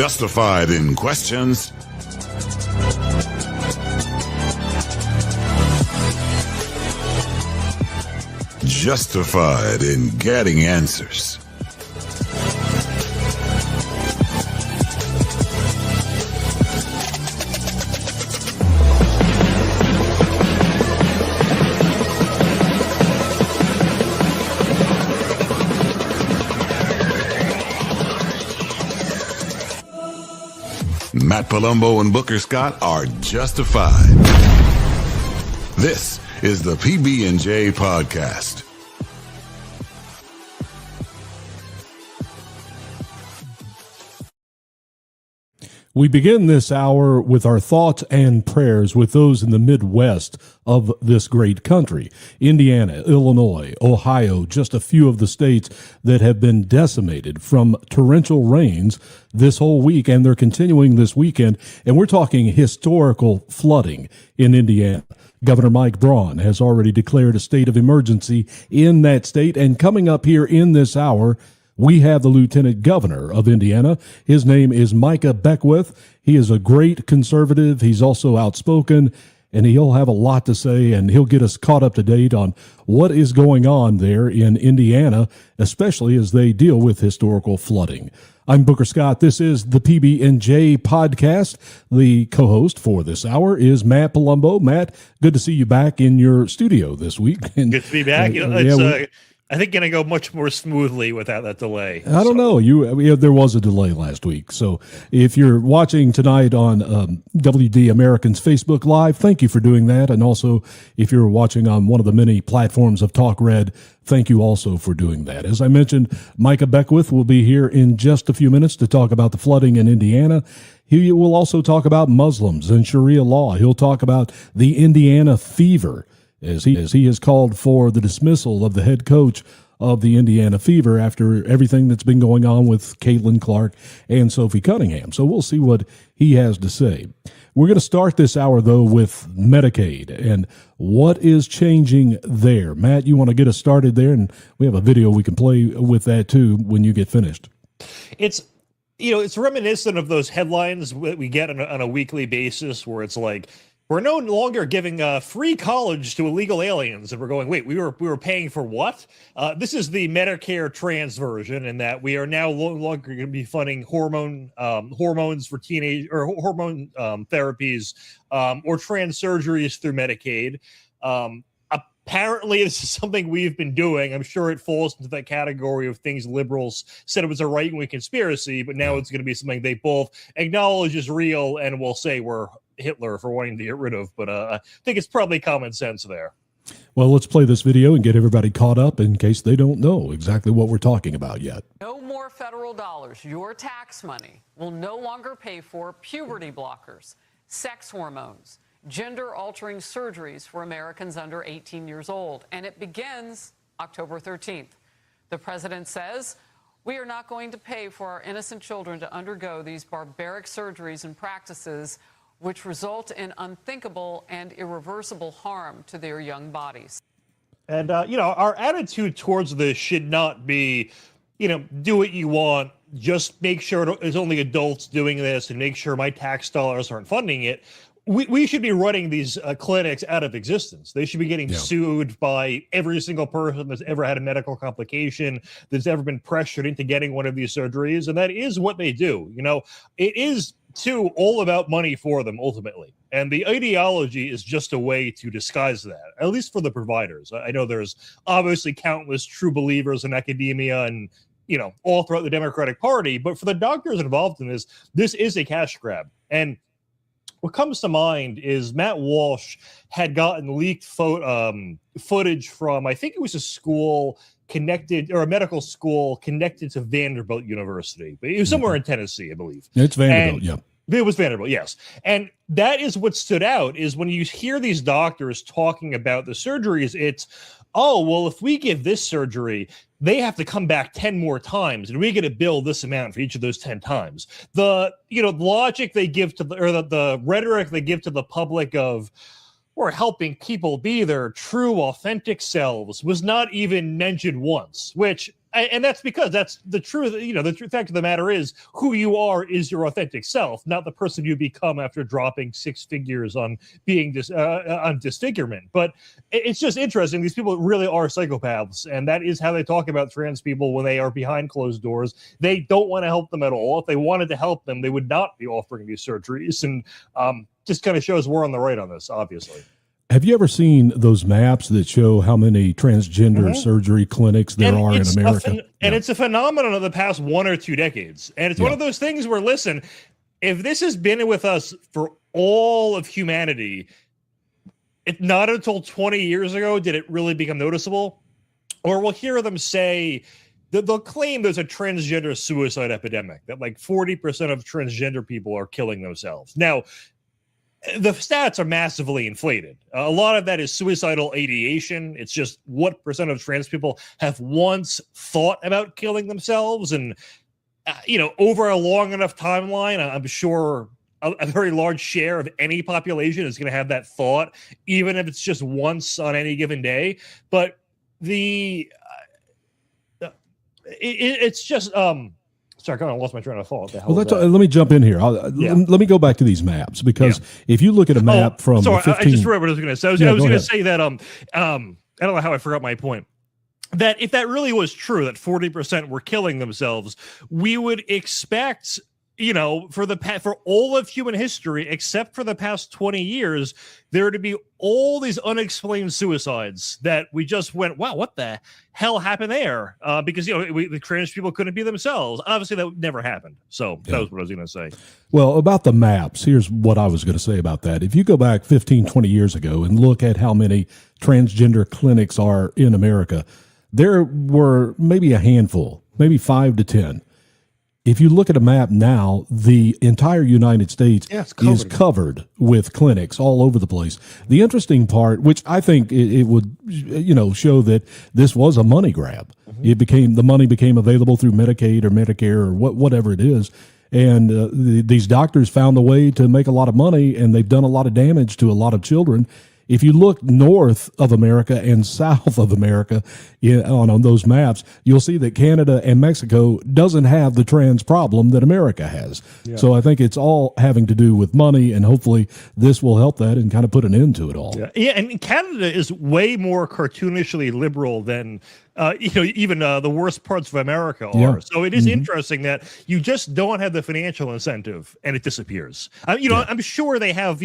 Justified in questions, justified in getting answers. Matt Palumbo and Booker Scott are justified. This is the PB&J Podcast. We begin this hour with our thoughts and prayers with those in the Midwest of this great country. Indiana, Illinois, Ohio, just a few of the states that have been decimated from torrential rains this whole week, and they're continuing this weekend. And we're talking historical flooding in Indiana. Governor Mike Braun has already declared a state of emergency in that state, and coming up here in this hour, we have the Lieutenant Governor of Indiana. His name is Micah Beckwith. He is a great conservative. He's also outspoken, and he'll have a lot to say, and he'll get us caught up to date on what is going on there in Indiana, especially as they deal with historical flooding. I'm Booker Scott. This is the PB&J Podcast. The co-host for this hour is Matt Palumbo. Matt, good to see you back in your studio this week. And, good to be back. It's I think going to go much more smoothly without that delay. I don't know. There was a delay last week. So if you're watching tonight on WD Americans Facebook Live, thank you for doing that. And also, if you're watching on one of the many platforms of Talk Red, thank you also for doing that. As I mentioned, Micah Beckwith will be here in just a few minutes to talk about the flooding in Indiana. He will also talk about Muslims and Sharia law. He'll talk about the Indiana fever, as he has called for the dismissal of the head coach of the Indiana Fever after everything that's been going on with Caitlin Clark and Sophie Cunningham. So we'll see what he has to say. We're going to start this hour, though, with Medicaid and what is changing there. Matt, you want to get us started there? And we have a video we can play with that, too, when you get finished. It's reminiscent of those headlines that we get on a weekly basis where it's like, we're no longer giving free college to illegal aliens. And we're going, wait, we were paying for what? This is the Medicare trans version, in that we are now no longer going to be funding hormones for teenage or hormone therapies or trans surgeries through Medicaid. Apparently, this is something we've been doing. I'm sure it falls into that category of things liberals said it was a right-wing conspiracy, but now it's going to be something they both acknowledge is real and will say we're Hitler for wanting to get rid of. But I think it's probably common sense there. Well, let's play this video and get everybody caught up in case they don't know exactly what we're talking about yet. No more federal dollars. Your tax money will no longer pay for puberty blockers, sex hormones, gender-altering surgeries for Americans under 18 years old. And it begins October 13th. The president says, we are not going to pay for our innocent children to undergo these barbaric surgeries and practices which result in unthinkable and irreversible harm to their young bodies. And, our attitude towards this should not be, do what you want, just make sure it's only adults doing this and make sure my tax dollars aren't funding it. We should be running these clinics out of existence. They should be getting sued by every single person that's ever had a medical complication, that's ever been pressured into getting one of these surgeries. And that is what they do. It is, too, all about money for them, ultimately. And the ideology is just a way to disguise that, at least for the providers. I know there's obviously countless true believers in academia and, all throughout the Democratic Party. But for the doctors involved in this is a cash grab. And what comes to mind is Matt Walsh had gotten leaked footage from, I think it was a school connected, or a medical school connected to Vanderbilt University. But it was somewhere in Tennessee, I believe. It's Vanderbilt, yeah. It was Vanderbilt, yes. And that is what stood out, is when you hear these doctors talking about the surgeries, it's, oh, well, if we give this surgery, they have to come back 10 more times, and we get to bill this amount for each of those 10 times. The, logic they give to the rhetoric they give to the public of, we're helping people be their true, authentic selves was not even mentioned once, which And that's because that's the truth. The true fact of the matter is who you are is your authentic self, not the person you become after dropping six figures on being on disfigurement. But it's just interesting. These people really are psychopaths, and that is how they talk about trans people when they are behind closed doors. They don't want to help them at all. If they wanted to help them, they would not be offering these surgeries. And just kind of shows we're on the right on this, obviously. Have you ever seen those maps that show how many transgender surgery clinics there are in America? And it's a phenomenon of the past 1 or 2 decades. And it's one of those things where, listen, if this has been with us for all of humanity, not until 20 years ago did it really become noticeable. Or we'll hear them say, they'll claim there's a transgender suicide epidemic, that like 40% of transgender people are killing themselves. Now, the stats are massively inflated. A lot of that is suicidal ideation. It's just what percent of trans people have once thought about killing themselves. And, over a long enough timeline, I'm sure a very large share of any population is going to have that thought, even if it's just once on any given day. But it's just... Sorry, I kind of lost my train of thought. Let me jump in here. Let me go back to these maps, because if you look at a map from sorry, the 15... I just remembered what I was going to say. I was going to say that I don't know how I forgot my point. That if that really was true, that 40% were killing themselves, we would expect, for all of human history, except for the past 20 years, there to be all these unexplained suicides that we just went, wow, what the hell happened there? Because, the trans people couldn't be themselves. Obviously, that never happened. So that was what I was going to say. Well, about the maps, here's what I was going to say about that. If you go back 15, 20 years ago and look at how many transgender clinics are in America, there were maybe a handful, maybe 5 to 10. If you look at a map now, the entire United States is covered with clinics all over the place. The interesting part, which I think it would, show that this was a money grab. Mm-hmm. The money became available through Medicaid or Medicare or whatever it is. And these doctors found a way to make a lot of money, and they've done a lot of damage to a lot of children. If you look north of America and south of America on those maps, you'll see that Canada and Mexico doesn't have the trans problem that America has. Yeah. So I think it's all having to do with money, and hopefully this will help that and kind of put an end to it all. Yeah, and Canada is way more cartoonishly liberal than even the worst parts of America are. Yeah. So it is interesting that you just don't have the financial incentive and it disappears. I'm sure they have,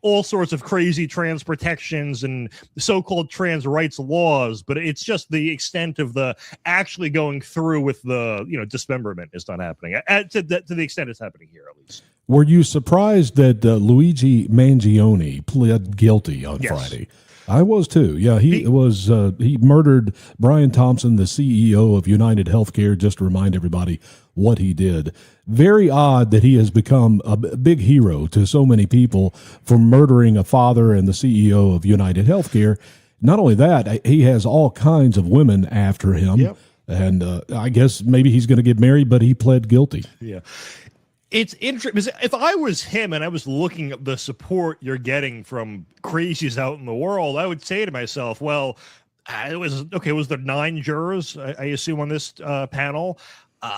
all sorts of crazy trans protections and so-called trans rights laws, but it's just the extent of the actually going through with the, dismemberment is not happening to the extent it's happening here, at least. Were you surprised that Luigi Mangione pled guilty on Friday? I was too. Yeah, he murdered Brian Thompson, the CEO of United Healthcare, just to remind everybody what he did. Very odd that he has become a big hero to so many people for murdering a father and the CEO of United Healthcare. Not only that, he has all kinds of women after him. Yep. And I guess maybe he's going to get married, but he pled guilty. Yeah. It's interesting because if I was him and I was looking at the support you're getting from crazies out in the world, I would say to myself, well, was there 9 jurors, I assume, on this panel?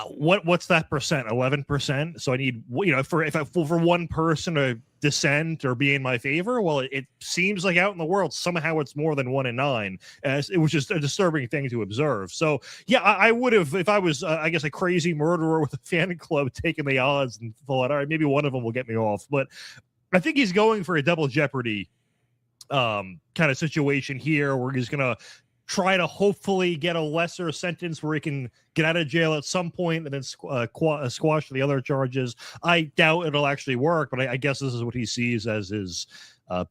What's that percent? 11%. So I need, for one person to dissent or be in my favor. Well, it seems like out in the world, somehow it's more than 1 in 9, which is a disturbing thing to observe. So yeah, I would have, if I was, I guess, a crazy murderer with a fan club, taking the odds and thought, all right, maybe one of them will get me off. But I think he's going for a double jeopardy kind of situation here, where he's going to try to hopefully get a lesser sentence where he can get out of jail at some point and then squash the other charges. I doubt it'll actually work, but I guess this is what he sees as his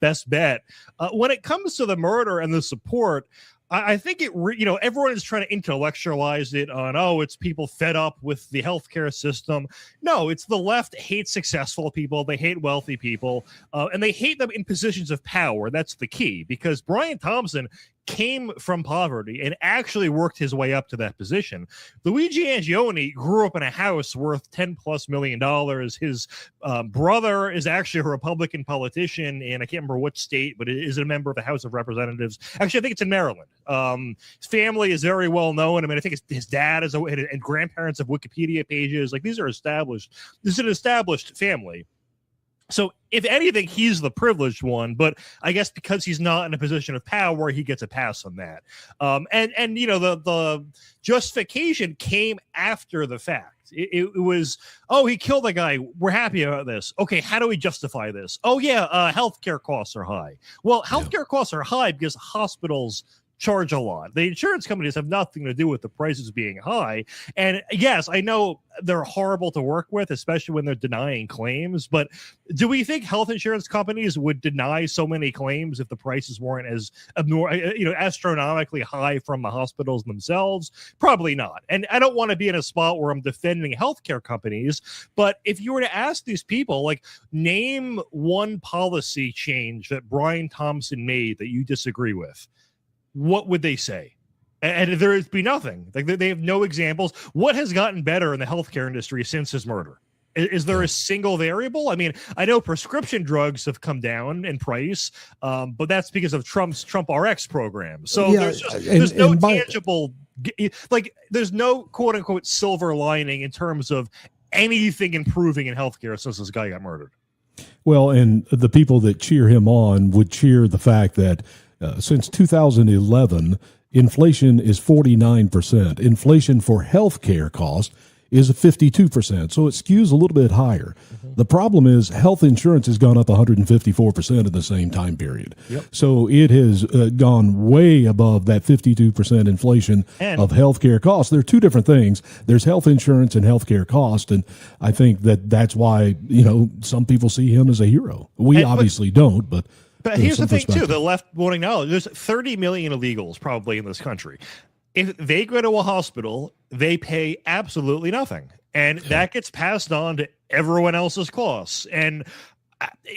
best bet. When it comes to the murder and the support, I think everyone is trying to intellectualize it on, it's people fed up with the healthcare system. No, it's the left hates successful people. They hate wealthy people, and they hate them in positions of power. That's the key, because Brian Thompson came from poverty and actually worked his way up to that position. Luigi Angioni grew up in a house worth $10+ million. His brother is actually a Republican politician, and I can't remember which state, but is a member of the House of Representatives. Actually, I think it's in Maryland. His family is very well known. I mean, I think his dad is and grandparents have Wikipedia pages. Like, these are established. This is an established family. So if anything, he's the privileged one, but I guess because he's not in a position of power, he gets a pass on that. And you know, the justification came after the fact. It was, oh, he killed a guy. We're happy about this. Okay, how do we justify this? Oh, yeah, healthcare costs are high. Well, healthcare costs are high because hospitals charge a lot. The insurance companies have nothing to do with the prices being high. And yes, I know they're horrible to work with, especially when they're denying claims. But do we think health insurance companies would deny so many claims if the prices weren't as astronomically high from the hospitals themselves? Probably not. And I don't want to be in a spot where I'm defending healthcare companies. But if you were to ask these people, like, name one policy change that Brian Thompson made that you disagree with, what would they say? And there would be nothing. Like, they have no examples. What has gotten better in the healthcare industry since his murder? Is there a single variable? I mean, I know prescription drugs have come down in price, but that's because of Trump's Trump RX program. So there's no tangible, like, there's no quote unquote silver lining in terms of anything improving in healthcare since this guy got murdered. Well, and the people that cheer him on would cheer the fact that since 2011, inflation is 49%. Inflation for healthcare cost is 52%. So it skews a little bit higher. Mm-hmm. The problem is health insurance has gone up 154% in the same time period. Yep. So it has gone way above that 52% inflation of healthcare costs. There are two different things. There's health insurance and healthcare cost. And I think that's why, some people see him as a hero. We obviously don't, but here's the thing, too. The left wanting to know, there's 30 million illegals probably in this country. If they go to a hospital, they pay absolutely nothing. And that gets passed on to everyone else's costs. And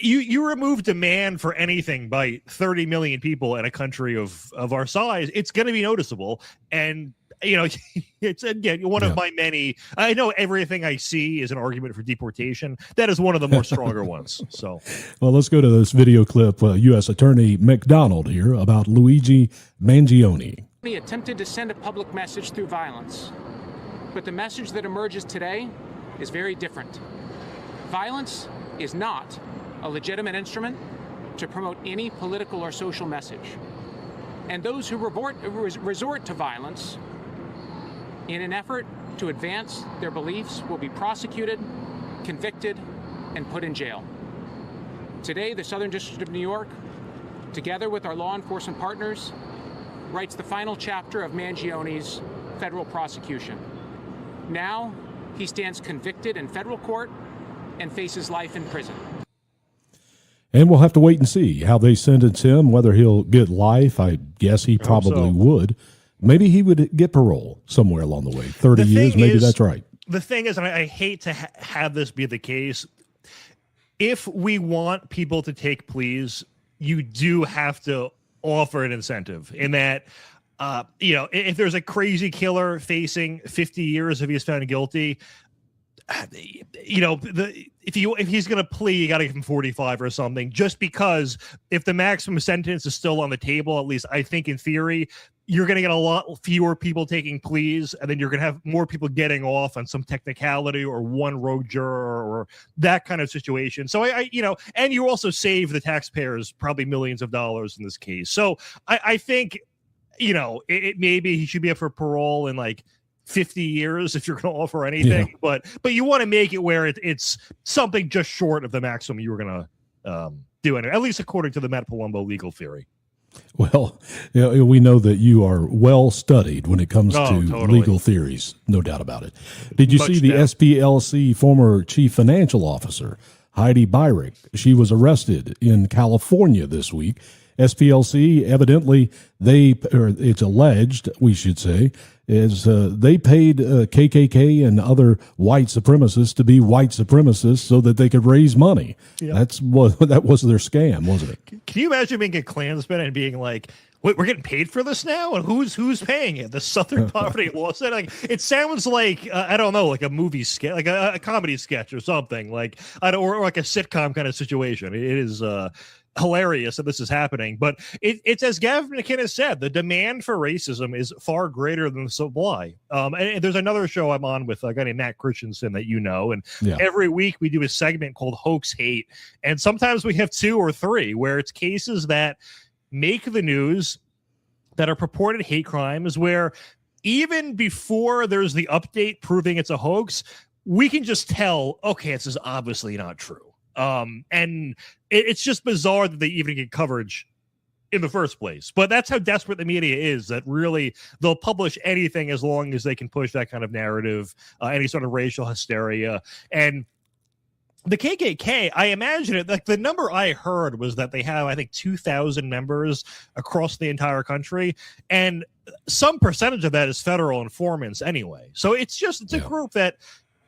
you remove demand for anything by 30 million people in a country of our size, it's going to be noticeable. And it's, again, one of my many. I know everything I see is an argument for deportation. That is one of the more stronger ones. So, well, let's go to this video clip. U.S. Attorney McDonald here about Luigi Mangione. He attempted to send a public message through violence, but the message that emerges today is very different. Violence is not a legitimate instrument to promote any political or social message, and those who resort to violence in an effort to advance their beliefs will be prosecuted, convicted, and put in jail. Today, the Southern District of New York, together with our law enforcement partners, writes the final chapter of Mangione's federal prosecution. Now, he stands convicted in federal court and faces life in prison. And we'll have to wait and see how they sentence him, whether he'll get life. I guess he probably would. Maybe he would get parole somewhere along the way. 30 years, maybe that's right. The thing is, and I hate to have this be the case, if we want people to take pleas, you do have to offer an incentive in that, if there's a crazy killer facing 50 years if he's found guilty, if he's going to plea, you got to give him 45 or something, just because if the maximum sentence is still on the table, at least I think in theory, you're going to get a lot fewer people taking pleas, and then you're going to have more people getting off on some technicality or one rogue juror or that kind of situation. So and you also save the taxpayers probably millions of dollars in this case. So I think, maybe he should be up for parole in like 50 years if you're going to offer anything, but you want to make it where it's something just short of the maximum you were going to do it, at least according to the Matt Palumbo legal theory. Well, we know that you are well studied when it comes to legal theories, no doubt about it. Did you see the SPLC former chief financial officer, Heidi Beirich? She was arrested in California this week SPLC, evidently, it's alleged, we should say, is they paid KKK and other white supremacists to be white supremacists so that they could raise money. Yep. That was their scam, wasn't it? Can you imagine being a Klansman and being like, wait, we're getting paid for this now? And who's paying it? The Southern Poverty Law Center? Like, it sounds like, I don't know, like a movie sketch, like a comedy sketch or something, like, or like a sitcom kind of situation. It is hilarious that this is happening, but it's as Gavin McKinnon said, the demand for racism is far greater than the supply. And there's another show I'm on with a guy named Matt Christensen that you know, and every week we do a segment called Hoax Hate, and sometimes we have 2 or 3 where it's cases that make the news that are purported hate crimes, where even before there's the update proving it's a hoax, we can just tell, okay, this is obviously not true. And it's just bizarre that they even get coverage in the first place. But that's how desperate the media is, that really they'll publish anything as long as they can push that kind of narrative, any sort of racial hysteria. And the KKK, I imagine it, like the number I heard was that they have, I think, 2,000 members across the entire country. And some percentage of that is federal informants anyway. So it's a group that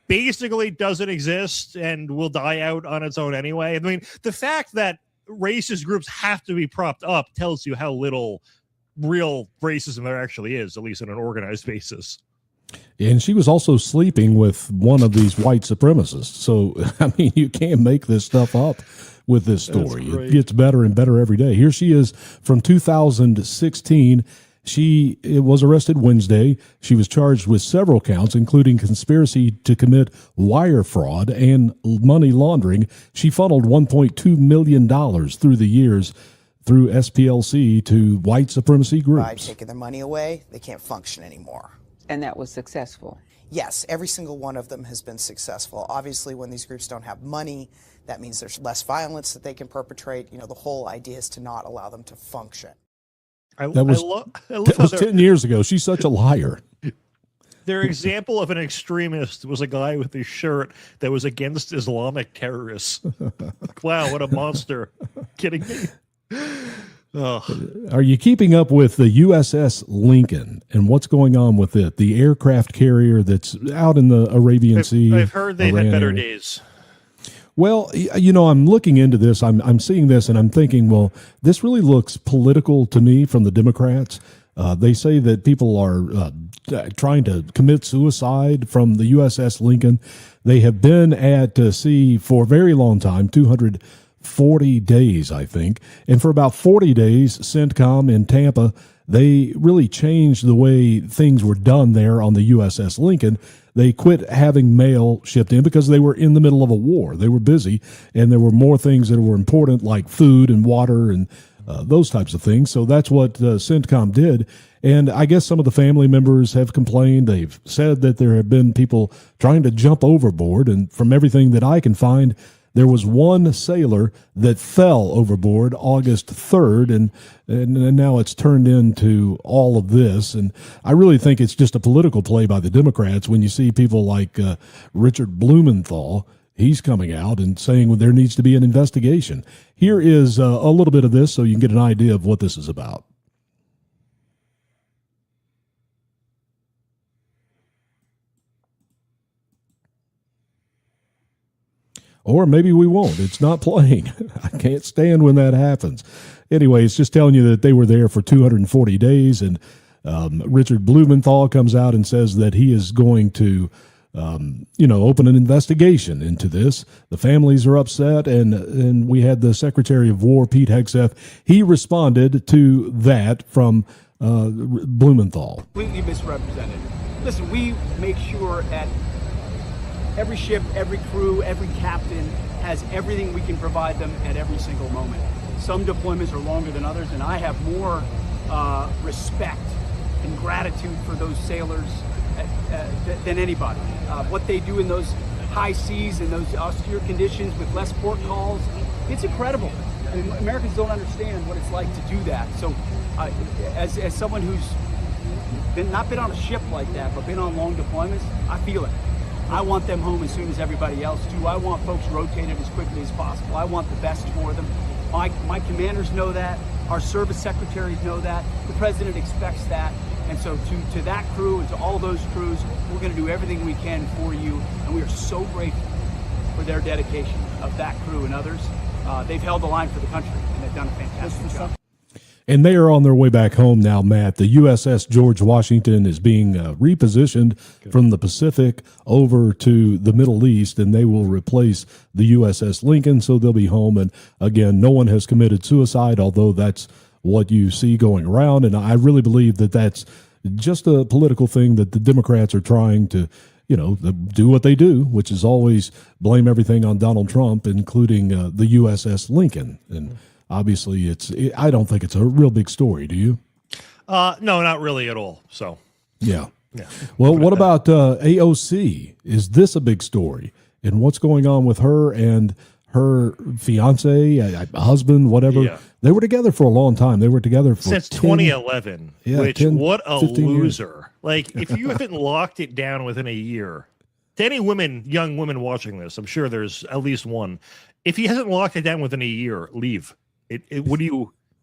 basically doesn't exist and will die out on its own anyway. I mean, the fact that racist groups have to be propped up tells you how little real racism there actually is, at least on an organized basis. And she was also sleeping with one of these white supremacists. So, I mean, you can't make this stuff up with this story. It gets better and better every day. Here she is from 2016. She was arrested Wednesday. She was charged with several counts, including conspiracy to commit wire fraud and money laundering. She funneled $1.2 million through the years through SPLC to white supremacy groups. By taking their money away, they can't function anymore. And that was successful? Yes, every single one of them has been successful. Obviously, when these groups don't have money, that means there's less violence that they can perpetrate. You know, the whole idea is to not allow them to function. That was 10 years ago. She's such a liar. Their example of an extremist was a guy with his shirt that was against Islamic terrorists. Wow, what a monster. Kidding me? Oh. Are you keeping up with the USS Lincoln and what's going on with it? The aircraft carrier that's out in the Arabian Sea. I've heard they've had better days. Well, you know, I'm looking into this. I'm seeing this and I'm thinking, well, this really looks political to me from the Democrats. They say that people are trying to commit suicide from the USS Lincoln. They have been at sea for a very long time, 240 days, I think. And for about 40 days, CENTCOM in Tampa, they really changed the way things were done there on the USS Lincoln. They quit having mail shipped in because they were in the middle of a war. They were busy, and there were more things that were important, like food and water and those types of things. So that's what CENTCOM did. And I guess some of the family members have complained. They've said that there have been people trying to jump overboard. And from everything that I can find, there was one sailor that fell overboard August 3rd, and now it's turned into all of this. And I really think it's just a political play by the Democrats when you see people like Richard Blumenthal. He's coming out and saying there needs to be an investigation. Here is a little bit of this so you can get an idea of what this is about. Or maybe we won't. It's not playing. I can't stand when that happens. Anyway, it's just telling you that they were there for 240 days, and Richard Blumenthal comes out and says that he is going to, open an investigation into this. The families are upset, and we had the Secretary of War, Pete Hegseth. He responded to that from Blumenthal. Completely misrepresented. Listen, we make sure at every ship, every crew, every captain has everything we can provide them at every single moment. Some deployments are longer than others, and I have more respect and gratitude for those sailors than anybody. What they do in those high seas and those austere conditions with less port calls, it's incredible. I mean, Americans don't understand what it's like to do that. So as someone who's not been on a ship like that, but been on long deployments, I feel it. I want them home as soon as everybody else do. I want folks rotated as quickly as possible. I want the best for them. My commanders know that. Our service secretaries know that. The president expects that. And so to that crew and to all those crews, we're going to do everything we can for you. And we are so grateful for their dedication of that crew and others. They've held the line for the country, and they've done a fantastic job. And they are on their way back home now, Matt. The USS George Washington is being repositioned from the Pacific over to the Middle East, and they will replace the USS Lincoln, so they'll be home. And again, no one has committed suicide, although that's what you see going around. And I really believe that that's just a political thing that the Democrats are trying to, do what they do, which is always blame everything on Donald Trump, including the USS Lincoln. And obviously, I don't think it's a real big story. Do you? No, not really at all. So, yeah. Well, what about AOC? Is this a big story? And what's going on with her and her fiance, husband, whatever? Yeah. They were together for a long time. They were together for since 2011. What a loser! Years. Like, if you haven't locked it down within a year, to any young women watching this, I'm sure there's at least one. If he hasn't locked it down within a year, leave.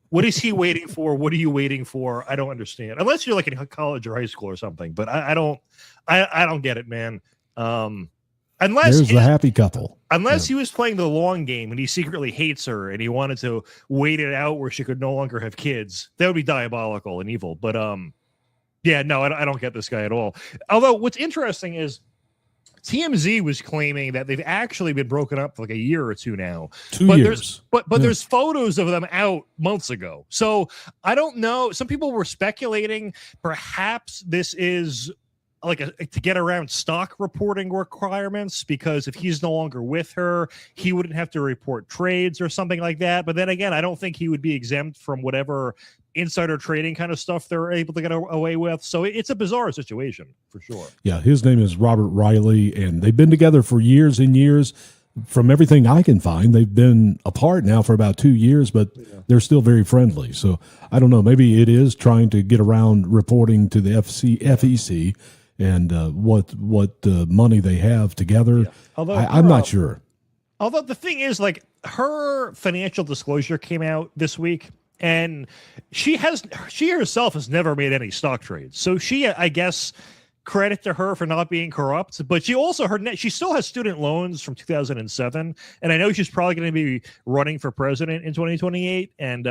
What is he waiting for? What are you waiting for? I don't understand. Unless you're like in college or high school or something. But I don't get it, man. Unless there's the happy couple. Unless he was playing the long game and he secretly hates her and he wanted to wait it out where she could no longer have kids, that would be diabolical and evil. But I don't get this guy at all. Although what's interesting is TMZ was claiming that they've actually been broken up for like a year or two now. 2 years. There's photos of them out months ago. So I don't know. Some people were speculating perhaps this is like to get around stock reporting requirements, because if he's no longer with her, he wouldn't have to report trades or something like that. But then again, I don't think he would be exempt from whatever insider trading kind of stuff they're able to get away with. So it's a bizarre situation for sure. Yeah, his name is Robert Riley, and they've been together for years and years. From everything I can find, they've been apart now for about 2 years, but they're still very friendly. So I don't know. Maybe it is trying to get around reporting to the FEC and what money they have together. Yeah. I'm not sure. Although the thing is, like, her financial disclosure came out this week, and she herself has never made any stock trades. So she, I guess, credit to her for not being corrupt. But she also she still has student loans from 2007, and I know she's probably going to be running for president in 2028. And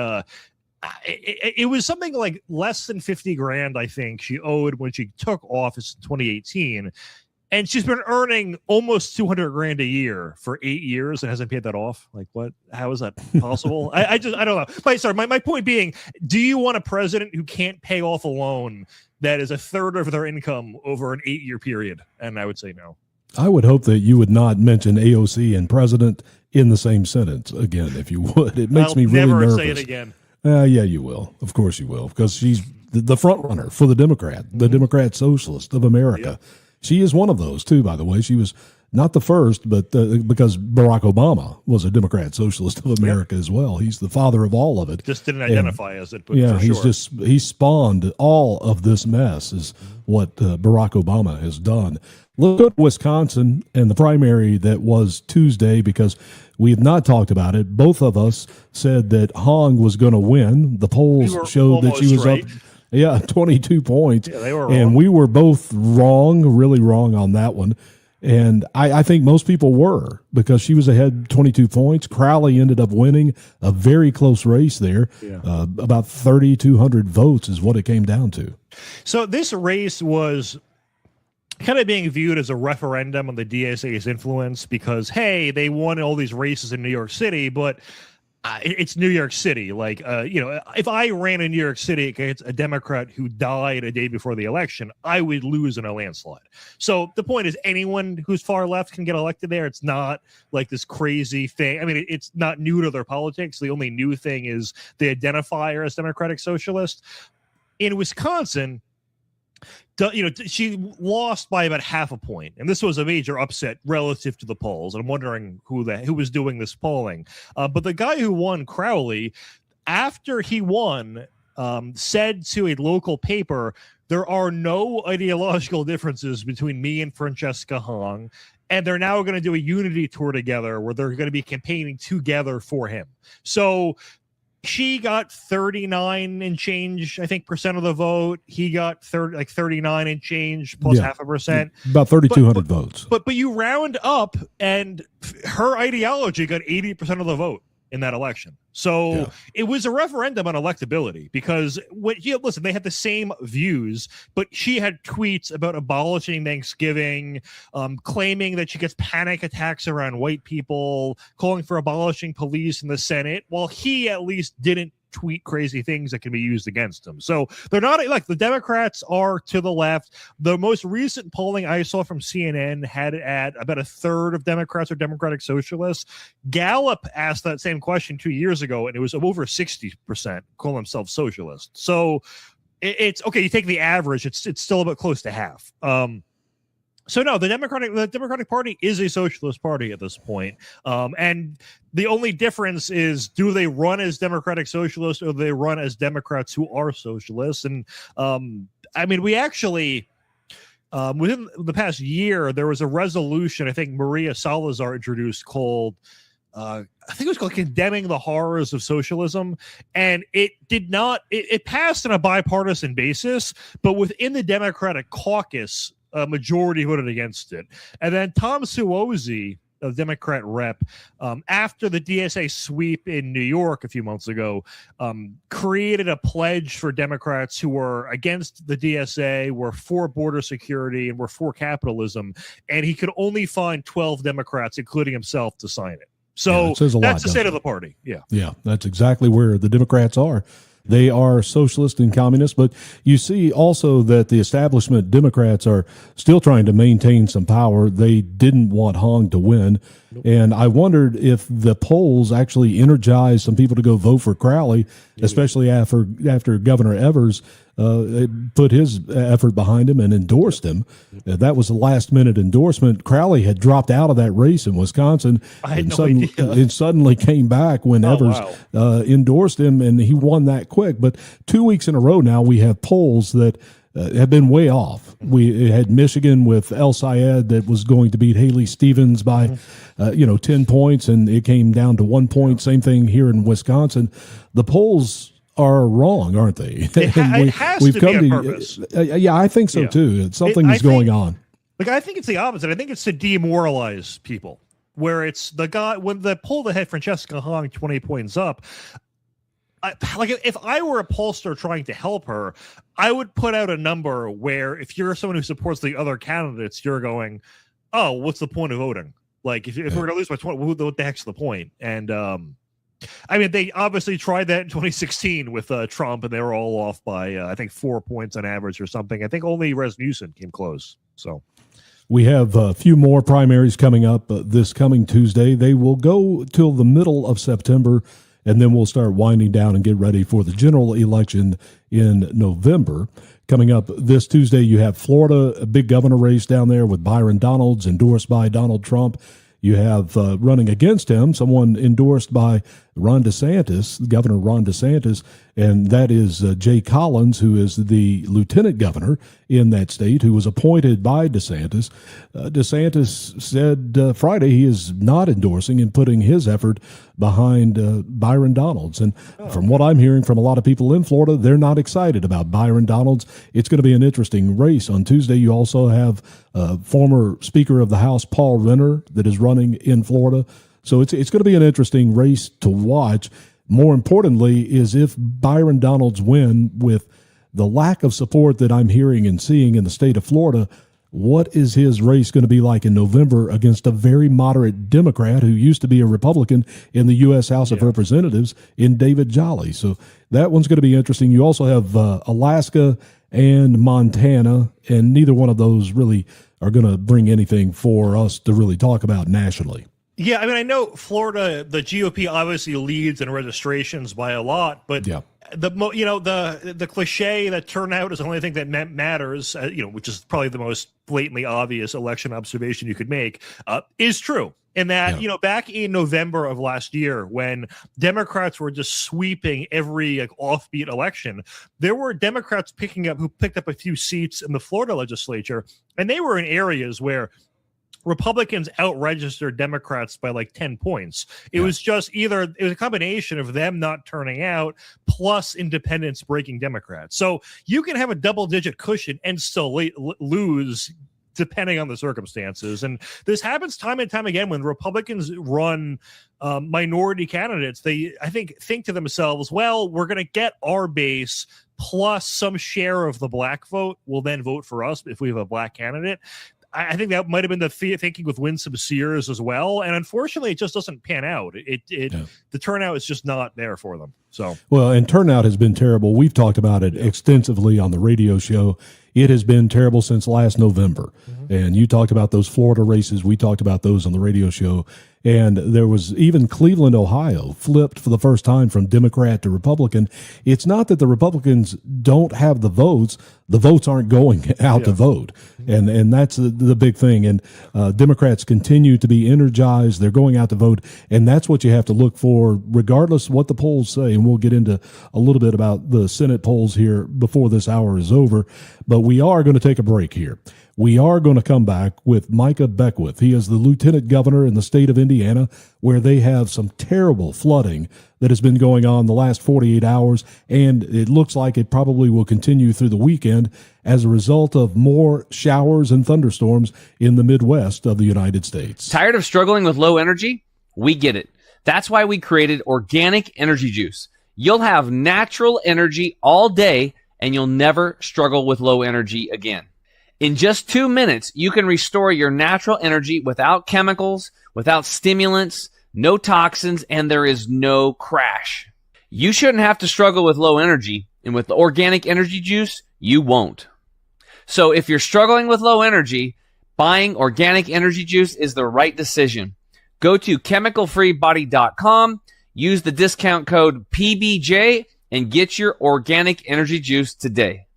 it was something like less than 50 grand, I think, she owed when she took office in 2018. And she's been earning almost 200 grand a year for 8 years and hasn't paid that off. Like, what? How is that possible? I don't know. My point being, do you want a president who can't pay off a loan that is a third of their income over an 8-year period? And I would say no. I would hope that you would not mention AOC and president in the same sentence again, if you would. It makes me really nervous. Never say it again. Yeah, you will. Of course you will, because she's the front runner for the Democrat Socialist of America. Yep. She is one of those, too, by the way. She was not the first, but because Barack Obama was a Democrat Socialist of America as well. He's the father of all of it. Just didn't identify as it, but yeah, for sure. He spawned all of this mess is what Barack Obama has done. Let's go to Wisconsin and the primary that was Tuesday, because we have not talked about it. Both of us said that Hong was going to win. The polls showed that she was right. up. Yeah, 22 points. Yeah, they were wrong. And we were both wrong, really wrong on that one. And I think most people were, because she was ahead 22 points. Crowley ended up winning a very close race there. Yeah. About 3,200 votes is what it came down to. So this race was kind of being viewed as a referendum on the DSA's influence because, hey, they won all these races in New York City, but it's New York City. Like, if I ran in New York City against a Democrat who died a day before the election, I would lose in a landslide. So the point is, anyone who's far left can get elected there. It's not like this crazy thing. I mean, it's not new to their politics. The only new thing is they identify her as Democratic Socialist. In Wisconsin, she lost by about half a point, and this was a major upset relative to the polls. And I'm wondering who was doing this polling. But the guy who won, Crowley, after he won, said to a local paper, "There are no ideological differences between me and Francesca Hong, and they're now going to do a unity tour together where they're going to be campaigning together for him." So She got 39 and change, I think, percent of the vote. He got 39 and change plus half a percent. About 3,200 votes. But you round up, and her ideology got 80% of the vote in that election. So it was a referendum on electability, because listen, they had the same views, but she had tweets about abolishing Thanksgiving, claiming that she gets panic attacks around white people, calling for abolishing police in the Senate, while he at least didn't tweet crazy things that can be used against them. So they're not like, the Democrats are to the left. The most recent polling I saw from CNN had it at about a third of Democrats are Democratic Socialists. Gallup asked that same question 2 years ago, and it was over 60% call themselves socialist. So it's okay. You take the average, it's still about close to half. So no, the Democratic Party is a socialist party at this point. And the only difference is, do they run as Democratic Socialists, or do they run as Democrats who are socialists? And I mean, we actually, within the past year, there was a resolution, I think Maria Salazar introduced, called, I think it was called Condemning the Horrors of Socialism. And it did not, it passed on a bipartisan basis, but within the Democratic caucus, a majority voted against it. And then Tom Suozzi, a Democrat rep, after the DSA sweep in New York a few months ago, created a pledge for Democrats who were against the DSA, were for border security, and were for capitalism. And he could only find 12 Democrats, including himself, to sign it. So that's the state of the party. Yeah. Yeah, that's exactly where the Democrats are. They are socialist and communist, but you see also that the establishment Democrats are still trying to maintain some power. They didn't want Hong to win. And I wondered if the polls actually energized some people to go vote for Crowley, especially after Governor Evers put his effort behind him and endorsed him. That was a last-minute endorsement. Crowley had dropped out of that race in Wisconsin and suddenly came back when Evers endorsed him, and he won that quick. But 2 weeks in a row now, we have polls that have been way off. We had Michigan with El Sayed that was going to beat Haley Stevens by 10 points, and it came down to 1 point. Same thing here in Wisconsin. The polls are wrong, aren't they? It has to be on purpose. Yeah, I think so too. Something is going on. Like, I think it's the opposite. I think it's to demoralize people. Where it's the guy, when the poll that had Francesca Hong 20 points up, if I were a pollster trying to help her, I would put out a number where, if you're someone who supports the other candidates, you're going, oh, what's the point of voting? Like, if we're going to lose by 20, what the heck's the point? And I mean, they obviously tried that in 2016 with Trump, and they were all off by, I think, 4 points on average or something. I think only Rasmussen came close. So we have a few more primaries coming up this coming Tuesday. They will go till the middle of September, and then we'll start winding down and get ready for the general election in November. Coming up this Tuesday, you have Florida, a big governor race down there with Byron Donalds, endorsed by Donald Trump. You have running against him someone endorsed by Ron DeSantis, Governor Ron DeSantis, and that is Jay Collins, who is the lieutenant governor in that state, who was appointed by DeSantis. DeSantis said Friday he is not endorsing and putting his effort behind Byron Donalds. And from what I'm hearing from a lot of people in Florida, they're not excited about Byron Donalds. It's going to be an interesting race. On Tuesday, you also have former Speaker of the House Paul Renner that is running in Florida. So it's going to be an interesting race to watch. More importantly is if Byron Donalds win with the lack of support that I'm hearing and seeing in the state of Florida, what is his race going to be like in November against a very moderate Democrat who used to be a Republican in the U.S. House of Representatives in David Jolly? So that one's going to be interesting. You also have Alaska and Montana, and neither one of those really are going to bring anything for us to really talk about nationally. Yeah, I mean, I know Florida, the GOP obviously leads in registrations by a lot, but the cliche that turnout is the only thing that matters, which is probably the most blatantly obvious election observation you could make, is true. And that, back in November of last year, when Democrats were just sweeping every offbeat election, there were Democrats who picked up a few seats in the Florida legislature, and they were in areas where Republicans out-registered Democrats by like 10 points. It was just it was a combination of them not turning out plus independents breaking Democrats. So you can have a double-digit cushion and still lose depending on the circumstances. And this happens time and time again when Republicans run minority candidates. They, I think to themselves, well, we're going to get our base plus some share of the black vote will then vote for us if we have a black candidate. I think that might have been the thinking with Winsome Sears as well, and unfortunately, it just doesn't pan out. The turnout is just not there for them. So well, and turnout has been terrible. We've talked about it extensively on the radio show. It has been terrible since last November, and you talked about those Florida races. We talked about those on the radio show, and there was even Cleveland, Ohio, flipped for the first time from Democrat to Republican. It's not that the Republicans don't have the votes aren't going out to vote. And that's the big thing. And Democrats continue to be energized. They're going out to vote. And that's what you have to look for, regardless of what the polls say. And we'll get into a little bit about the Senate polls here before this hour is over. But we are going to take a break here. We are going to come back with Micah Beckwith. He is the lieutenant governor in the state of Indiana, where they have some terrible flooding that has been going on the last 48 hours, and it looks like it probably will continue through the weekend as a result of more showers and thunderstorms in the Midwest of the United States. Tired of struggling with low energy? We get it. That's why we created Organic Energy Juice. You'll have natural energy all day, and you'll never struggle with low energy again. In just 2 minutes, you can restore your natural energy without chemicals, without stimulants, no toxins, and there is no crash. You shouldn't have to struggle with low energy, and with the Organic Energy Juice, you won't. So if you're struggling with low energy, buying Organic Energy Juice is the right decision. Go to chemicalfreebody.com, use the discount code PBJ, and get your Organic Energy Juice today.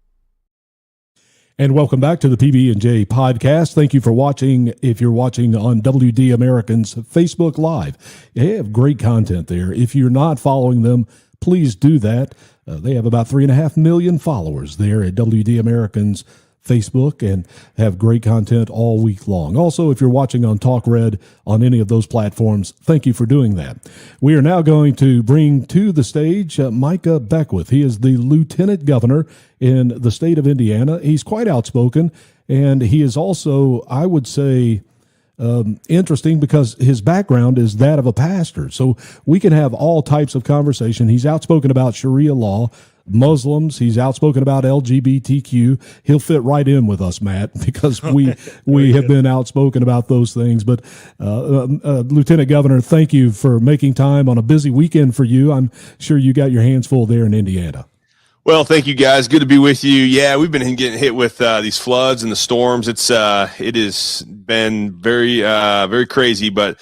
And welcome back to the PB&J podcast. Thank you for watching. If you're watching on WD Americans Facebook Live, they have great content there. If you're not following them, please do that. They have about 3.5 million followers there at WD Americans Facebook and have great content all week long. Also, if you're watching on Talk Red on any of those platforms, thank you for doing that. We are now going to bring to the stage Micah Beckwith. He is the lieutenant governor in the state of Indiana. He's quite outspoken, and he is also, I would say, interesting because his background is that of a pastor. So we can have all types of conversation. He's outspoken about Sharia law, Muslims. He's outspoken about LGBTQ. He'll fit right in with us, Matt, because we have been outspoken about those things. But Lieutenant Governor, thank you for making time on a busy weekend for you. I'm sure you got your hands full there in Indiana. Well, thank you guys. Good to be with you. Yeah, we've been getting hit with these floods and the storms. It has been very crazy, but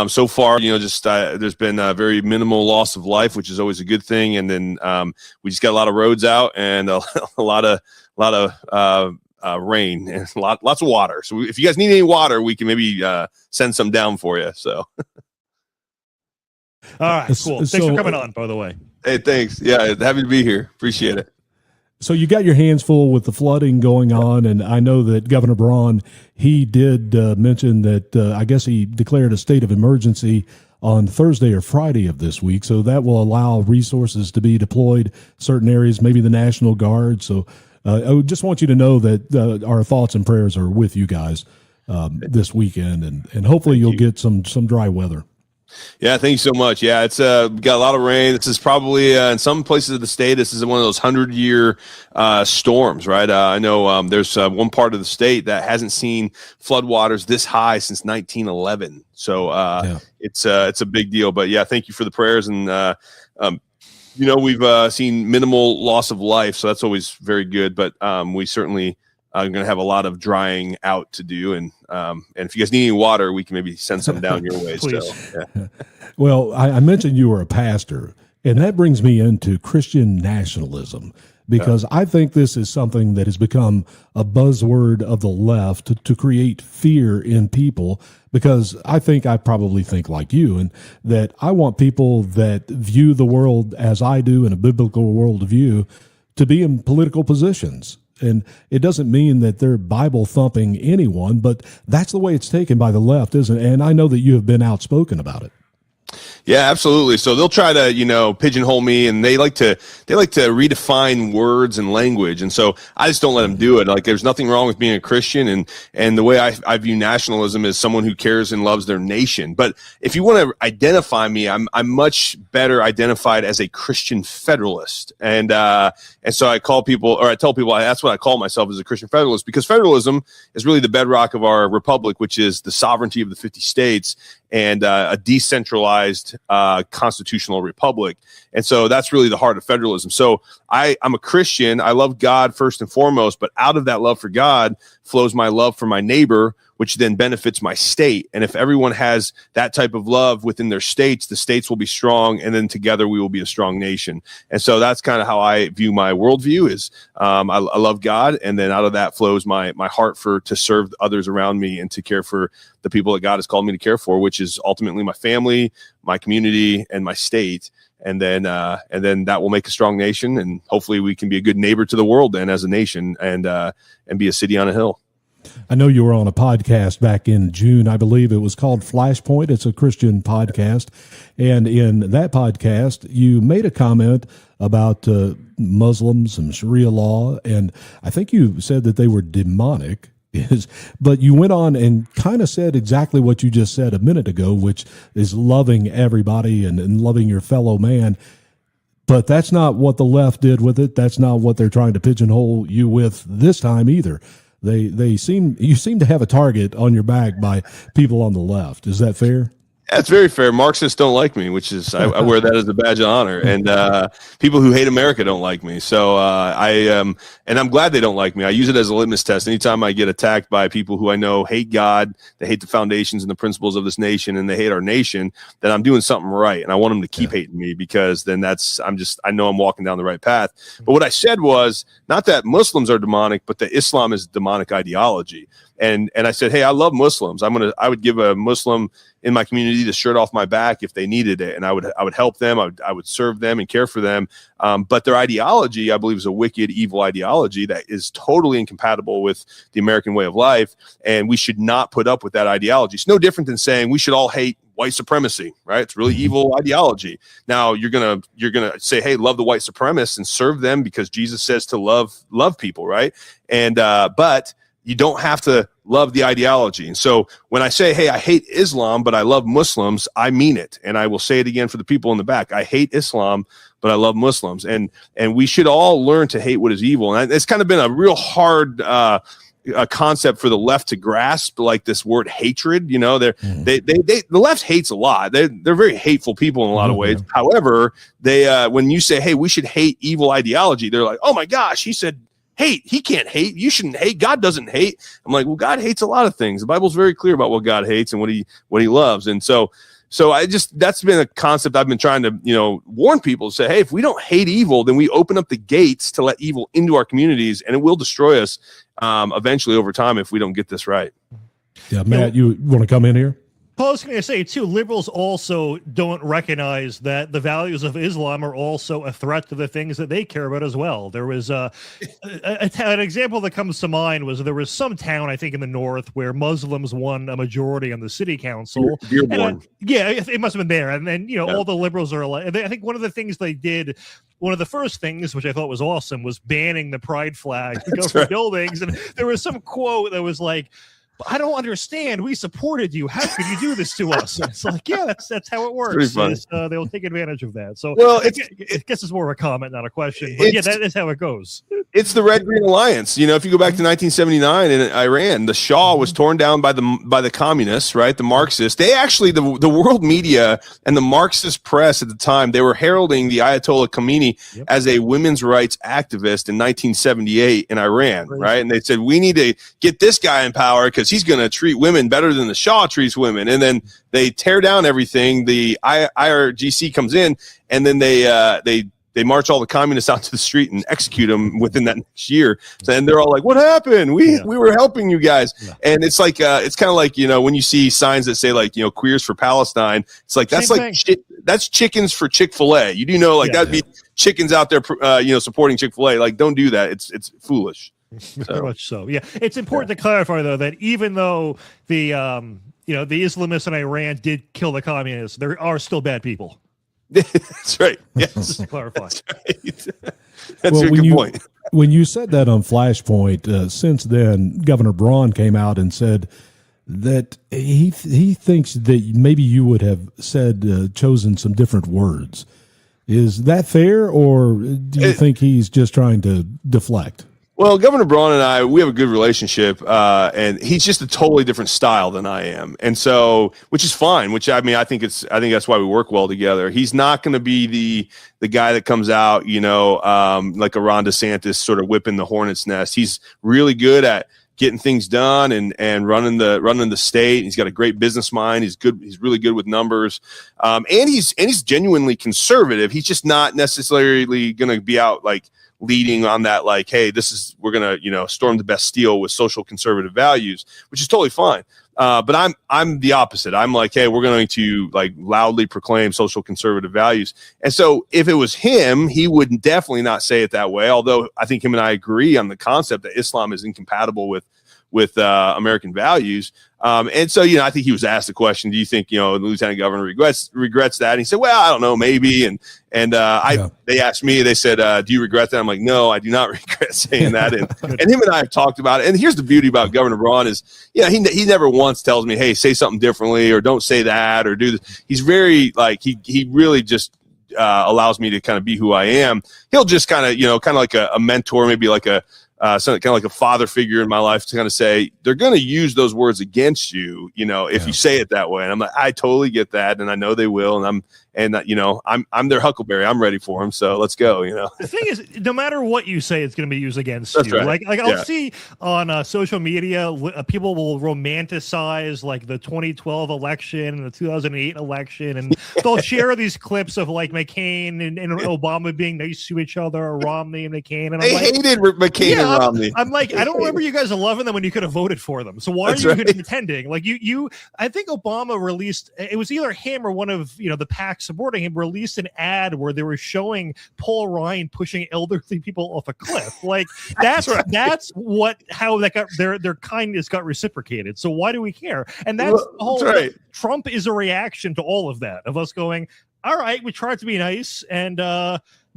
so far, there's been a very minimal loss of life, which is always a good thing. And then we just got a lot of roads out and a lot of rain and lots of water. So if you guys need any water, we can maybe send some down for you. So. All right, cool. Thanks for coming on, by the way. Hey, thanks. Yeah, happy to be here. Appreciate it. So you got your hands full with the flooding going on, and I know that Governor Braun, he did mention that I guess he declared a state of emergency on Thursday or Friday of this week, so that will allow resources to be deployed certain areas, maybe the National Guard. So I just want you to know that our thoughts and prayers are with you guys this weekend, and hopefully you'll get some dry weather. Yeah, thank you so much. Yeah, it's got a lot of rain. This is probably in some places of the state, this is one of those 100-year storms, right? I know there's one part of the state that hasn't seen floodwaters this high since 1911. So it's a big deal. But yeah, thank you for the prayers. And we've seen minimal loss of life, so that's always very good. But we certainly are going to have a lot of drying out to do, and if you guys need any water, we can maybe send some down your way. So, yeah. Well, I mentioned you were a pastor, and that brings me into Christian nationalism, because I think this is something that has become a buzzword of the left to create fear in people, because I probably think like you, and that I want people that view the world as I do in a biblical worldview to be in political positions. And it doesn't mean that they're Bible thumping anyone, but that's the way it's taken by the left, isn't it? And I know that you have been outspoken about it. Yeah, absolutely. So they'll try to, pigeonhole me, and they like to redefine words and language. And so I just don't let them do it. Like, there's nothing wrong with being a Christian, and the way I view nationalism is someone who cares and loves their nation. But if you want to identify me, I'm much better identified as a Christian federalist. And so I tell people that's what I call myself, as a Christian federalist, because federalism is really the bedrock of our republic, which is the sovereignty of the 50 states and a decentralized constitutional republic. And so that's really the heart of federalism. So I'm a Christian. I love God first and foremost, but out of that love for God flows my love for my neighbor, which then benefits my state. And if everyone has that type of love within their states, the states will be strong, and then together we will be a strong nation. And so that's kind of how I view my worldview is I love God, and then out of that flows my heart to serve others around me and to care for the people that God has called me to care for, which is ultimately my family, my community, and my state. And then that will make a strong nation, and hopefully we can be a good neighbor to the world then as a nation, and be a city on a hill. I know you were on a podcast back in June, I believe it was called Flashpoint. It's a Christian podcast. And in that podcast, you made a comment about Muslims and Sharia law. And I think you said that they were demonic. But you went on and kind of said exactly what you just said a minute ago, which is loving everybody and loving your fellow man. But that's not what the left did with it. That's not what they're trying to pigeonhole you with this time either. You seem to have a target on your back by people on the left. Is that fair? That's very fair. Marxists don't like me, which is I wear that as a badge of honor. And people who hate America don't like me. So and I'm glad they don't like me. I use it as a litmus test. Anytime I get attacked by people who I know hate God, they hate the foundations and the principles of this nation, and they hate our nation, then I'm doing something right. And I want them to keep hating me, because then I know I'm walking down the right path. But what I said was not that Muslims are demonic, but that Islam is demonic ideology. And I said, hey, I love Muslims. I would give a Muslim in my community the shirt off my back if they needed it, and I would help them. I would serve them and care for them. But their ideology, I believe, is a wicked, evil ideology that is totally incompatible with the American way of life, and we should not put up with that ideology. It's no different than saying we should all hate white supremacy, right? It's really evil ideology. Now you're gonna say, hey, love the white supremacists and serve them because Jesus says to love people, right? And but you don't have to love the ideology. And so when I say, hey, I hate Islam, but I love Muslims, I mean it. And I will say it again for the people in the back. I hate Islam, but I love Muslims. And we should all learn to hate what is evil. And it's kind of been a real hard a concept for the left to grasp, like this word hatred. The left hates a lot. They're very hateful people in a lot of ways. However, they when you say, hey, we should hate evil ideology, they're like, oh my gosh, he said hate. He can't hate. You shouldn't hate. God doesn't hate. I'm like, well, God hates a lot of things. The Bible's very clear about what God hates and what he loves. And so that's been a concept I've been trying to, warn people to say, hey, if we don't hate evil, then we open up the gates to let evil into our communities, and it will destroy us eventually over time if we don't get this right. Yeah, Matt, you want to come in here? Paul, I was going to say, too, liberals also don't recognize that the values of Islam are also a threat to the things that they care about as well. There was an example that comes to mind was there was some town, I think, in the north where Muslims won a majority on the city council. Yeah, it must have been there. And then, all the liberals are like, I think one of the things they did, one of the first things, which I thought was awesome, was banning the pride flag to go for buildings. And there was some quote that was like, I don't understand. We supported you. How could you do this to us? And it's like, yeah, that's how it works. They'll take advantage of that. So, well, I guess it's more of a comment, not a question. But yeah, that is how it goes. It's the Red Green Alliance. If you go back to 1979 in Iran, the Shah was torn down by the communists, right? The Marxists. They actually, the world media and the Marxist press at the time, they were heralding the Ayatollah Khomeini as a women's rights activist in 1978 in Iran, right? And they said, we need to get this guy in power because he's going to treat women better than the Shah treats women. And then they tear down everything. The IRGC comes in, and then they march all the communists out to the street and execute them within that next year. And they're all like, what happened? We were helping you guys. Yeah. And it's like, it's kind of like, when you see signs that say like, queers for Palestine, it's like, that's that's chickens for Chick-fil-A. That'd be chickens out there, supporting Chick-fil-A. Like, don't do that. It's foolish. Very much so. Yeah, it's important to clarify though that even though the the Islamists in Iran did kill the communists, there are still bad people. That's right. Yes, clarify. That's right. That's a good point. When you said that on Flashpoint, since then, Governor Braun came out and said that he thinks that maybe you would have chosen some different words. Is that fair, or do you think he's just trying to deflect? Well, Governor Braun and I, we have a good relationship, and he's just a totally different style than I am, and so, which is fine. Which I think that's why we work well together. He's not going to be the guy that comes out, like a Ron DeSantis, sort of whipping the hornet's nest. He's really good at getting things done and running the state. He's got a great business mind. He's good. He's really good with numbers, and he's genuinely conservative. He's just not necessarily going to be out like leading on that, like, hey, we're going to, storm the Bastille with social conservative values, which is totally fine. But I'm the opposite. I'm like, hey, we're going to like loudly proclaim social conservative values. And so if it was him, he would definitely not say it that way. Although I think him and I agree on the concept that Islam is incompatible with American values. And so, I think he was asked the question, do you think, the lieutenant governor regrets that? And he said, well, I don't know, maybe. And they asked me, they said, do you regret that? I'm like, no, I do not regret saying that. And him and I have talked about it. And here's the beauty about Governor Braun is, he never once tells me, hey, say something differently, or don't say that, or do this. He's very like, he really just allows me to kind of be who I am. He'll just kind of like a mentor, maybe like kind of like a father figure in my life, to kind of say, they're going to use those words against you, if you say it that way. And I'm like, I totally get that. And I know they will. And I'm their Huckleberry. I'm ready for them. So let's go, The thing is, no matter what you say, it's going to be used against That's you. right. Like I'll see on social media, people will romanticize like the 2012 election and the 2008 election. And they'll share these clips of like McCain and Obama being nice to each other, or Romney and McCain. And I hated McCain and Romney. I'm like, I don't remember you guys loving them when you could have voted for them. So why are you even pretending? Like I think Obama released, it was either him or one of, the PAC supporting him, released an ad where they were showing Paul Ryan pushing elderly people off a cliff. Like that's how that got their kindness got reciprocated. So why do we care? And that's the whole Trump is a reaction to all of that, of us going, all right, we tried to be nice and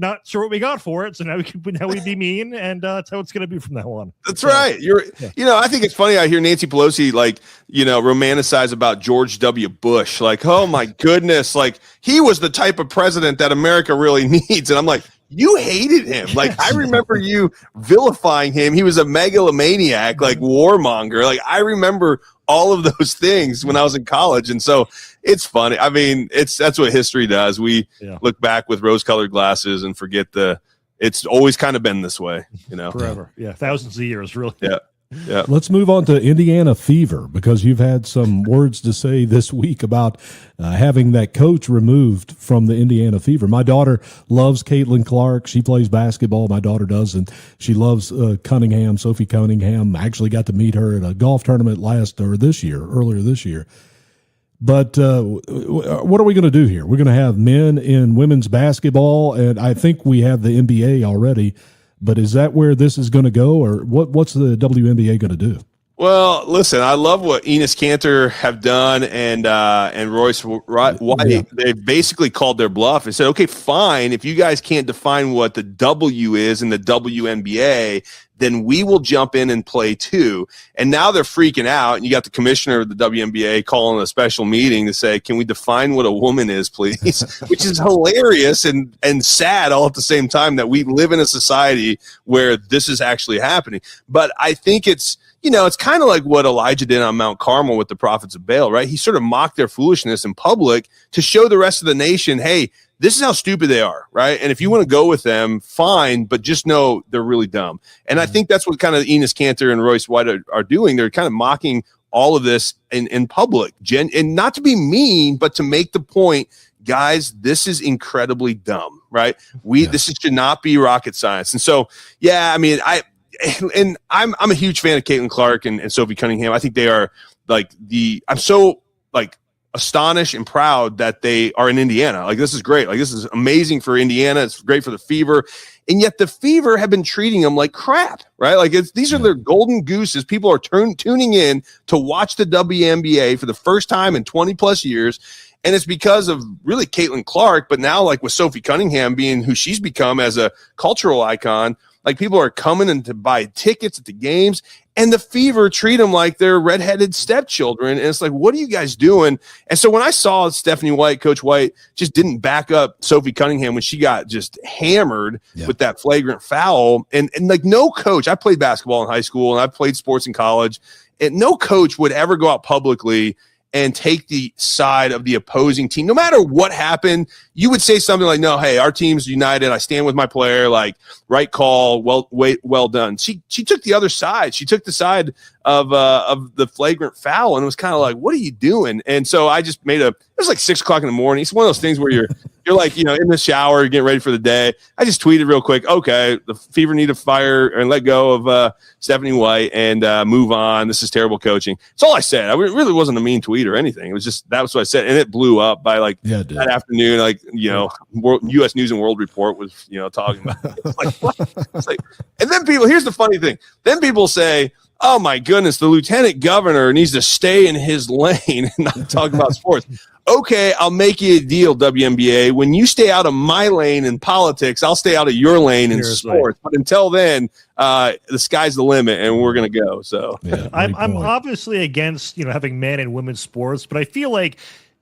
not sure what we got for it, so now we be mean, and that's how it's going to be from now on. That's right. I think it's funny. I hear Nancy Pelosi romanticize about George W. Bush, like, oh my goodness, like he was the type of president that America really needs, and I'm like, you hated him. Like I remember you vilifying him. He was a megalomaniac, like warmonger. Like I remember all of those things when I was in college, and so it's funny. I mean, that's what history does. We look back with rose-colored glasses and forget it's always kind of been this way, forever. Yeah, thousands of years, really. Yeah. Let's move on to Indiana fever, because you've had some words to say this week about having that coach removed from the Indiana fever. My daughter loves Caitlin Clark. She plays basketball. My daughter does, and she loves Sophie Cunningham. I actually got to meet her at a golf tournament earlier this year. But what are we going to do here? We're going to have men in women's basketball, and I think we have the NBA already. But is that where this is going to go, or what's the WNBA going to do? Well, listen, I love what Enes Kanter have done and Royce White. Yeah. They basically called their bluff and said, okay, fine. If you guys can't define what the W is in the WNBA, then we will jump in and play too. And now they're freaking out. And you got the commissioner of the WNBA calling a special meeting to say, can we define what a woman is, please? Which is hilarious and sad all at the same time, that we live in a society where this is actually happening. But I think it's kind of like what Elijah did on Mount Carmel with the prophets of Baal, right? He sort of mocked their foolishness in public to show the rest of the nation, hey, this is how stupid they are, right? And if you want to go with them, fine, but just know they're really dumb. And I think that's what kind of Enes Kanter and Royce White are doing. They're kind of mocking all of this in public, and not to be mean, but to make the point, guys, this is incredibly dumb, right? This should not be rocket science. And so, yeah, I mean, I'm a huge fan of Caitlin Clark and Sophie Cunningham. I think they are astonished and proud that they are in Indiana. Like, this is great. Like, this is amazing for Indiana. It's great for the Fever. And yet the Fever have been treating them like crap, right? Like, these are their golden gooses. People are tuning in to watch the WNBA for the first time in 20 plus years. And it's because of really Caitlin Clark, but now, like, with Sophie Cunningham being who she's become as a cultural icon, like, people are coming in to buy tickets at the games, and the Fever treat them like they're redheaded stepchildren. And it's like, what are you guys doing? And so when I saw Stephanie White, Coach White, just didn't back up Sophie Cunningham when she got just hammered with that flagrant foul. And like, no coach, I played basketball in high school and I played sports in college, and no coach would ever go out publicly and take the side of the opposing team. No matter what happened, you would say something like, no, hey, our team's united. I stand with my player, like, right call, well done. She took the other side. She took the side of the flagrant foul, and it was kind of like, what are you doing? And so I just it was like 6 o'clock in the morning. It's one of those things where you're like, in the shower, getting ready for the day. I just tweeted real quick, okay, the Fever need to fire and let go of Stephanie White and move on. This is terrible coaching. That's all I said. It really wasn't a mean tweet or anything. It was just, that was what I said. And it blew up by that afternoon, like, U.S. News and World Report was, talking about it. It's like, what? It's like, and then here's the funny thing. Then people say, oh my goodness, the lieutenant governor needs to stay in his lane and not talk about sports. Okay, I'll make you a deal, WNBA. When you stay out of my lane in politics, I'll stay out of your lane in sports. But until then, the sky's the limit, and we're going to go. So I'm obviously against having men and women's sports, but I feel like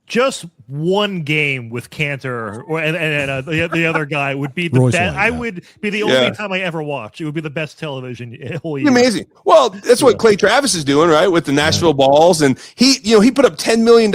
just one game with Cantor and the other guy would be the best. I would be the only time I ever watch. It would be the best television whole year. Amazing. Well, that's what Clay Travis is doing, right, with the Nashville Balls, and he put up $10 million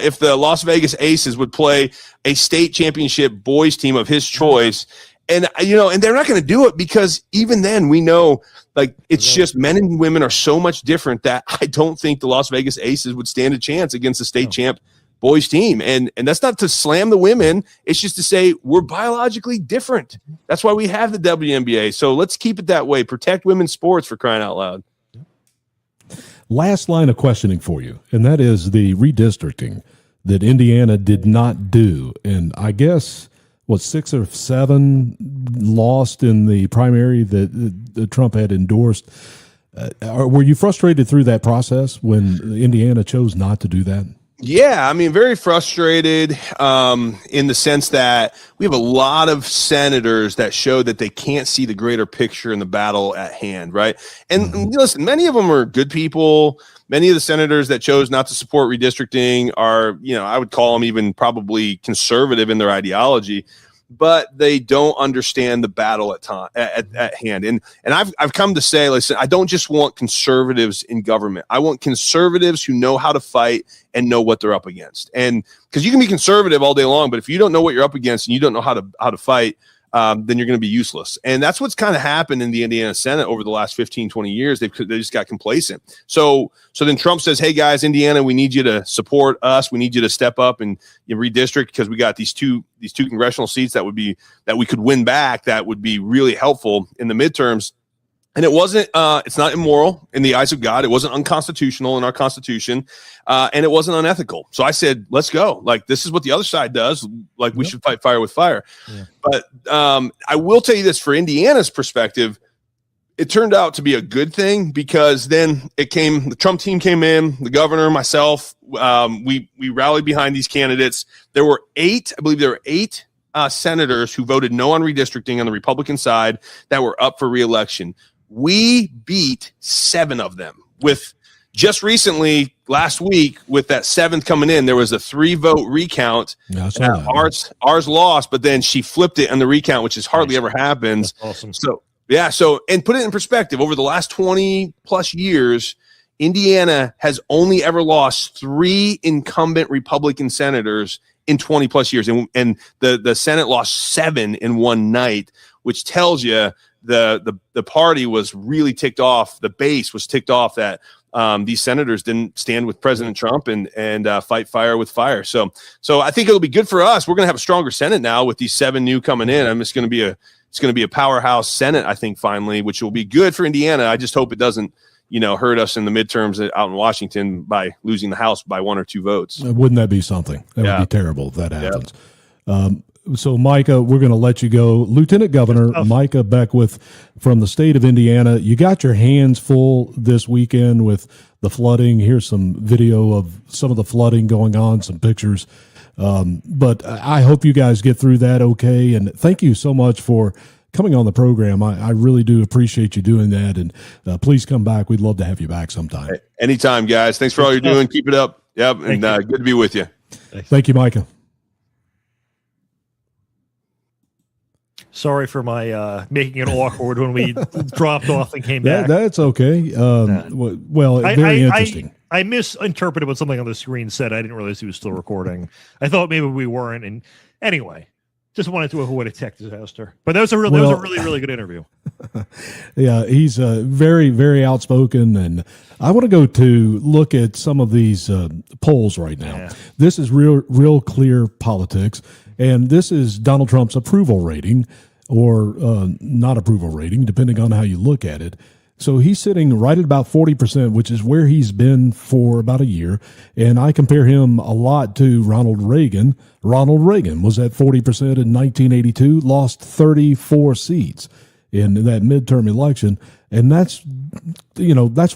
if the Las Vegas Aces would play a state championship boys team of his choice. And and they're not going to do it because even then we know, like, it's just men and women are so much different that I don't think the Las Vegas Aces would stand a chance against the state champ boys team. And that's not to slam the women. It's just to say we're biologically different. That's why we have the WNBA. So let's keep it that way. Protect women's sports, for crying out loud. Last line of questioning for you, and that is the redistricting that Indiana did not do. And I guess 6 or 7 lost in the primary that Trump had endorsed. Were you frustrated through that process when Indiana chose not to do that? Yeah, I mean, very frustrated in the sense that we have a lot of senators that show that they can't see the greater picture in the battle at hand, right? And listen, many of them are good people. Many of the senators that chose not to support redistricting are, I would call them even probably conservative in their ideology, but they don't understand the battle at hand. And I've come to say, listen, I don't just want conservatives in government. I want conservatives who know how to fight and know what they're up against. And because you can be conservative all day long, but if you don't know what you're up against and you don't know how to fight, then you're going to be useless. And that's what's kind of happened in the Indiana Senate over the last 15, 20 years. They just got complacent. So then Trump says, hey, guys, Indiana, we need you to support us. We need you to step up and redistrict because we got these two congressional seats that we could win back that would be really helpful in the midterms. And it wasn't, it's not immoral in the eyes of God. It wasn't unconstitutional in our Constitution. And it wasn't unethical. So I said, let's go. Like, this is what the other side does. Like, we should fight fire with fire. Yeah. But I will tell you this, for Indiana's perspective, it turned out to be a good thing because then the Trump team came in, the governor, myself, we rallied behind these candidates. There were 8 senators who voted no on redistricting on the Republican side that were up for re-election. We beat 7 of them. With just recently, last week, with that 7th coming in, there was a 3-vote recount. Yeah, ours lost, but then she flipped it on the recount, which is hardly ever happens. That's awesome. So, and put it in perspective, over the last 20 plus years, Indiana has only ever lost 3 incumbent Republican senators in 20 plus years. And the Senate lost 7 in one night, which tells you the party was really ticked off. The base was ticked off that these senators didn't stand with President Trump and fight fire with fire. So I think it'll be good for us. We're going to have a stronger Senate now with these 7 new coming in. It's going to be a powerhouse Senate, I think, finally, which will be good for Indiana. I just hope it doesn't, hurt us in the midterms out in Washington by losing the House by 1 or 2 votes. Wouldn't that be something? That would be terrible if that happens. So, Micah, we're going to let you go. Lieutenant Governor Micah Beckwith from the state of Indiana, you got your hands full this weekend with the flooding. Here's some video of some of the flooding going on, some pictures. But I hope you guys get through that okay. And thank you so much for coming on the program. I really do appreciate you doing that. And please come back. We'd love to have you back sometime. Hey, anytime, guys. Thanks for all you're doing. Keep it up. Yep. And good to be with you. Thank you, Micah. Sorry for my making it awkward when we dropped off and came back. That's okay. Well, very interesting. I misinterpreted what something on the screen said. I didn't realize he was still recording. I thought maybe we weren't. And anyway, just wanted to avoid a tech disaster. But that was a really good interview. Yeah, he's very, very outspoken. And I want to go to look at some of these polls right now. Yeah. This is real clear politics. And this is Donald Trump's approval rating or not approval rating, depending on how you look at it. So he's sitting right at about 40%, which is where he's been for about a year. And I compare him a lot to Ronald Reagan. Ronald Reagan was at 40% in 1982, lost 34 seats in that midterm election. And that's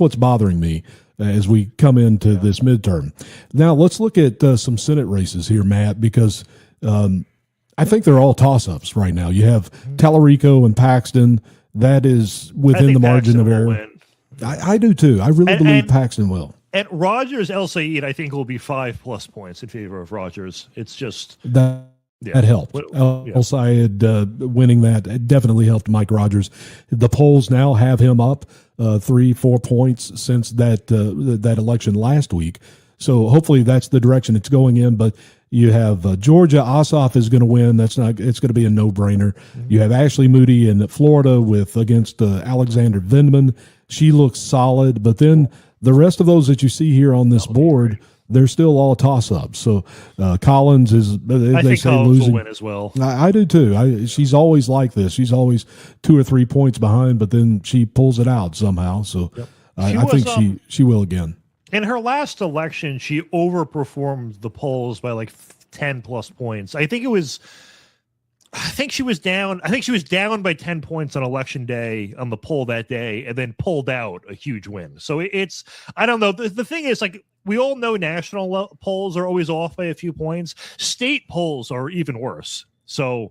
what's bothering me as we come into this midterm. Now, let's look at some Senate races here, Matt, because I think they're all toss-ups right now. You have Tallarico and Paxton. That is within the margin of error. I do too. I really believe Paxton will. And Rogers El Said, I think, will be 5+ points in favor of Rogers. It's just that helped. El Sayed winning that definitely helped Mike Rogers. The polls now have him up 3-4 points since that election last week. So hopefully that's the direction it's going in. But you have Georgia. Ossoff is going to win. It's going to be a no-brainer. Mm-hmm. You have Ashley Moody in Florida against Alexander Vindman. She looks solid. But then the rest of those that you see here on this board, they're still all toss-ups. So Collins is, I think Collins will win as well. I do too. She's always like this. She's always 2 or 3 points behind, but then she pulls it out somehow. So I think she will again. In her last election, she overperformed the polls by like 10+ points. I think she was down by 10 points on election day on the poll that day, and then pulled out a huge win. So it's, I don't know. The thing is, like, we all know national polls are always off by a few points. State polls are even worse. So,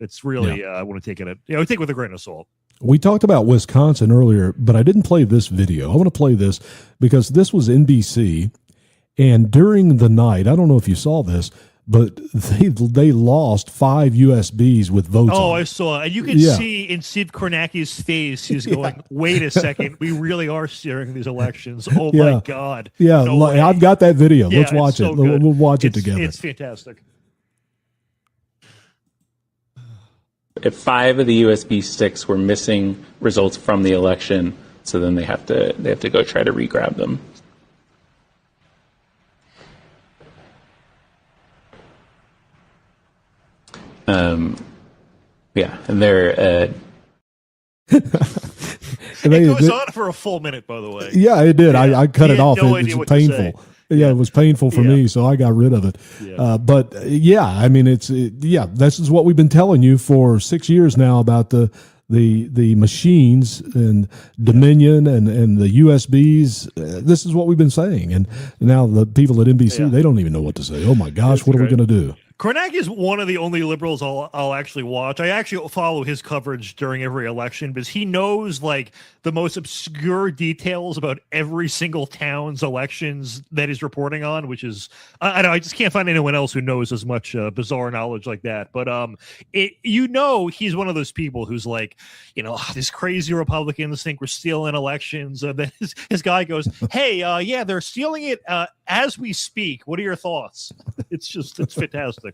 it's really, I want to take it with a grain of salt. We talked about Wisconsin earlier, but I didn't play this video. I want to play this because this was NBC, and during the night, I don't know if you saw this, but they lost 5 USBs with votes. Oh, I saw. And you can see in Steve Kornacki's face, he's going, wait a second, we really are steering these elections. Oh, my God. Yeah, no I've got that video. Let's watch it. We'll watch it together. It's fantastic. If 5 of the USB sticks were missing results from the election, so then they have to go try to re-grab them. And they're. It goes on for a full minute, by the way. Yeah, it did. Yeah. I cut it off. It was painful. Yeah, it was painful for me, so I got rid of it. Yeah. But I mean, this is what we've been telling you for 6 years now about the machines and Dominion and the USBs. This is what we've been saying, and now the people at NBC they don't even know what to say. Oh my gosh, what are we going to do? Kornak is one of the only liberals I'll actually watch. I actually follow his coverage during every election because he knows like the most obscure details about every single town's elections that he's reporting on, which is I just can't find anyone else who knows as much bizarre knowledge like that. But he's one of those people who's like, these crazy Republicans think we're stealing elections. Then his guy goes, hey, they're stealing it as we speak. What are your thoughts? It's fantastic.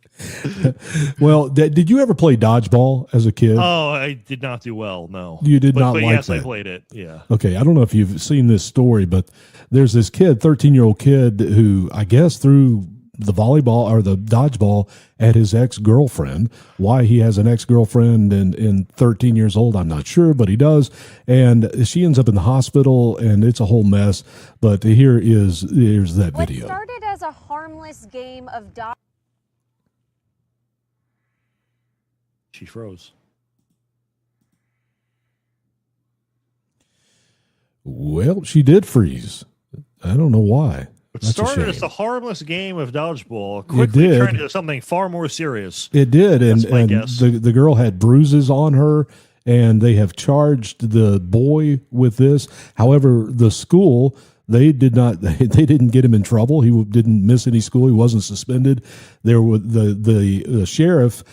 Well, did you ever play dodgeball as a kid? Oh, I did not do well. No, you did not. But like yes, that. I played it. Yeah. Okay, I don't know if you've seen this story, but there's this kid, 13-year-old kid, who I guess through volleyball or the dodgeball at his ex-girlfriend. Why he has an ex-girlfriend and 13 years old, I'm not sure, but he does. And she ends up in the hospital, and it's a whole mess. But here's that video. What started as a harmless game of dodgeball. She froze. Well, she did freeze. I don't know why. It started as a harmless game of dodgeball, quickly It did. turned into something far more serious. It did, and guess. the girl had bruises on her, and they have charged the boy with this. However, the school, they didn't get him in trouble. He didn't miss any school. He wasn't suspended. There was the sheriff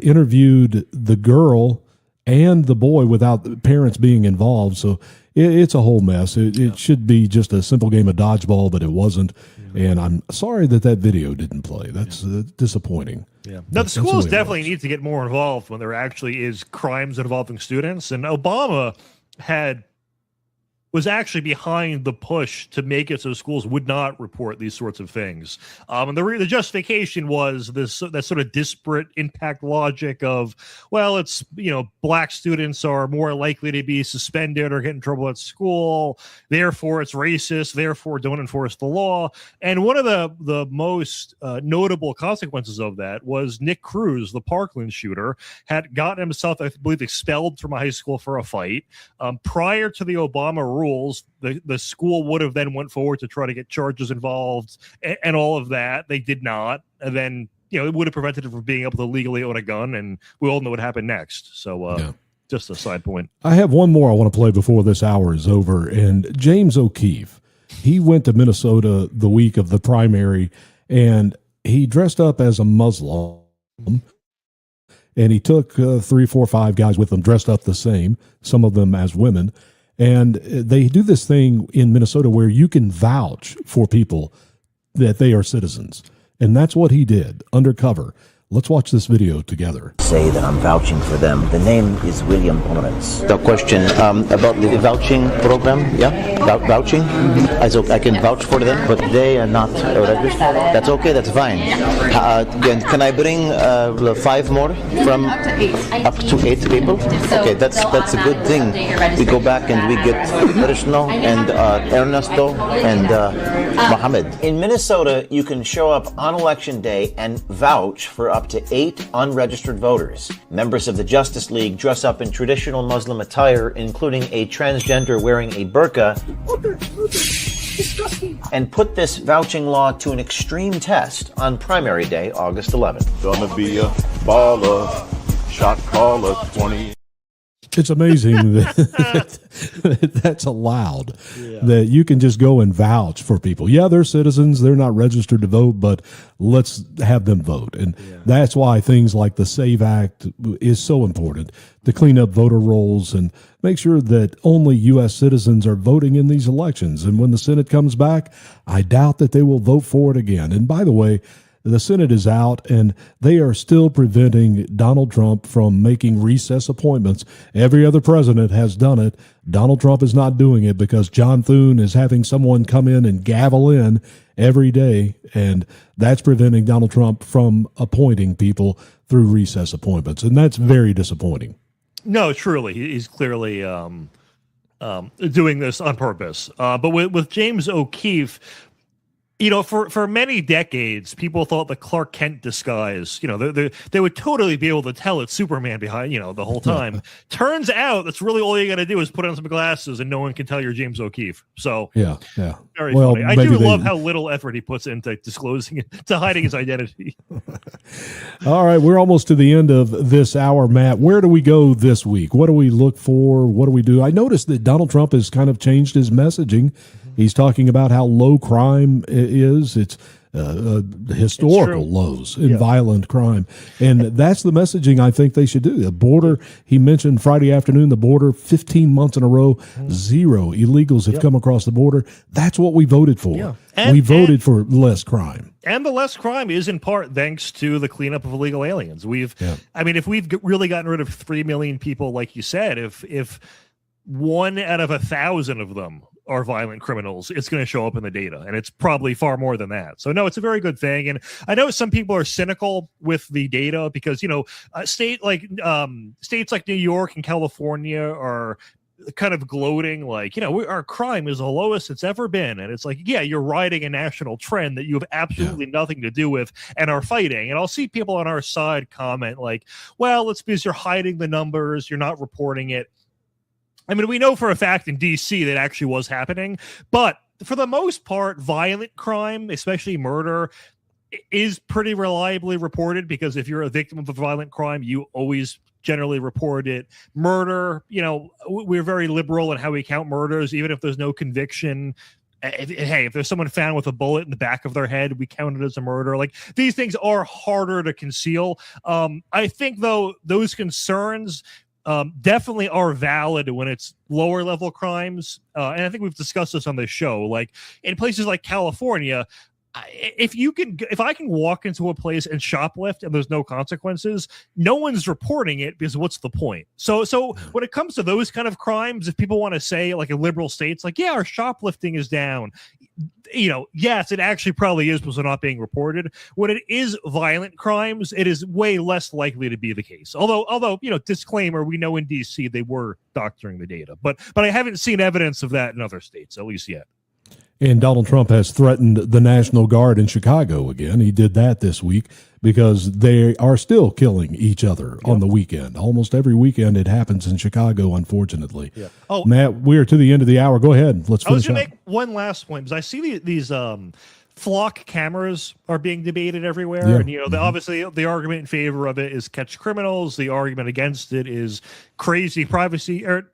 interviewed the girl and the boy without the parents being involved. So it's a whole mess. It should be just a simple game of dodgeball, but it wasn't. Yeah. And I'm sorry that video didn't play. That's disappointing. Yeah. Now, the schools definitely need to get more involved when there actually is crimes involving students. And Obama was actually behind the push to make it so schools would not report these sorts of things. And the justification was that sort of disparate impact logic of, well, it's, black students are more likely to be suspended or get in trouble at school. Therefore, it's racist. Therefore, don't enforce the law. And one of the most notable consequences of that was Nick Cruz, the Parkland shooter, had gotten himself, I believe, expelled from a high school for a fight. Prior to the Obama rules, the school would have then went forward to try to get charges involved and all of that. They did not. And then, it would have prevented it from being able to legally own a gun. And we all know what happened next. So just a side point. I have one more I want to play before this hour is over. And James O'Keefe, he went to Minnesota the week of the primary, and he dressed up as a Muslim. And he took 3, 4, 5 guys with him dressed up the same, some of them as women. And they do this thing in Minnesota where you can vouch for people that they are citizens. And that's what he did, undercover. Let's watch this video together. Say that I'm vouching for them. The name is William Pomerantz. The question about the vouching program, vouching. I can vouch for them, but they are not registered. That's okay, that's fine. Can I bring 5 more from up to 8 people? Okay, that's a good thing. We go back and we get Krishna and Ernesto and Mohammed. In Minnesota, you can show up on election day and vouch for up to 8 unregistered voters. Members of the Justice League dress up in traditional Muslim attire, including a transgender wearing a burqa, and put this vouching law to an extreme test on primary day, August 11th. Gonna be a baller, shot caller 20. It's amazing that that's allowed, that you can just go and vouch for people. Yeah, they're citizens. They're not registered to vote, but let's have them vote. And that's why things like the SAVE Act is so important, to clean up voter rolls and make sure that only U.S. citizens are voting in these elections. And when the Senate comes back, I doubt that they will vote for it again. And by the way, the Senate is out, and they are still preventing Donald Trump from making recess appointments. Every other president has done it. Donald Trump is not doing it because John Thune is having someone come in and gavel in every day, and that's preventing Donald Trump from appointing people through recess appointments, and that's very disappointing. No, truly. He's clearly doing this on purpose. But with James O'Keefe, for many decades, people thought the Clark Kent disguise, they would totally be able to tell it's Superman behind, the whole time. Turns out that's really all you got to do is put on some glasses and no one can tell you're James O'Keefe. So yeah. Very funny. I do love how little effort he puts into disclosing it, to hiding his identity. All right, we're almost to the end of this hour, Matt. Where do we go this week? What do we look for? What do we do? I noticed that Donald Trump has kind of changed his messaging. He's talking about how low crime is. It's historical lows in violent crime. And that's the messaging I think they should do. The border, he mentioned Friday afternoon, the border, 15 months in a row, 0 illegals have come across the border. That's what we voted for. Yeah. We voted for less crime. And the less crime is in part thanks to the cleanup of illegal aliens. If we've really gotten rid of 3 million people, like you said, if 1 out of 1,000 of them are violent criminals, it's going to show up in the data, and it's probably far more than that. So no, it's a very good thing. And I know some people are cynical with the data because, states like New York and California are kind of gloating like, our crime is the lowest it's ever been. And it's like, yeah, you're riding a national trend that you have absolutely nothing to do with and are fighting. And I'll see people on our side comment like, well, it's because you're hiding the numbers, you're not reporting it. I mean, we know for a fact in DC that actually was happening, but for the most part, violent crime, especially murder, is pretty reliably reported, because if you're a victim of a violent crime, you always generally report it. Murder, we're very liberal in how we count murders, even if there's no conviction. If there's someone found with a bullet in the back of their head, we count it as a murder. Like, these things are harder to conceal. I think, though, those concerns definitely are valid when it's lower level crimes. And I think we've discussed this on this show. Like, in places like California, if I can walk into a place and shoplift and there's no consequences, no one's reporting it, because what's the point? So when it comes to those kind of crimes, if people want to say, like, in liberal states, like, yeah, our shoplifting is down, yes, it actually probably is, because they're not being reported. When it is violent crimes, it is way less likely to be the case. Although, disclaimer, we know in DC they were doctoring the data, but I haven't seen evidence of that in other states, at least yet. And Donald Trump has threatened the National Guard in Chicago again. He did that this week because they are still killing each other on the weekend. Almost every weekend it happens in Chicago, unfortunately. Yeah. Oh, Matt, we're to the end of the hour. Go ahead. Let's finish. I was going to make one last point, because I see these flock cameras are being debated everywhere. Yeah. And, obviously the argument in favor of it is catch criminals. The argument against it is crazy privacy, or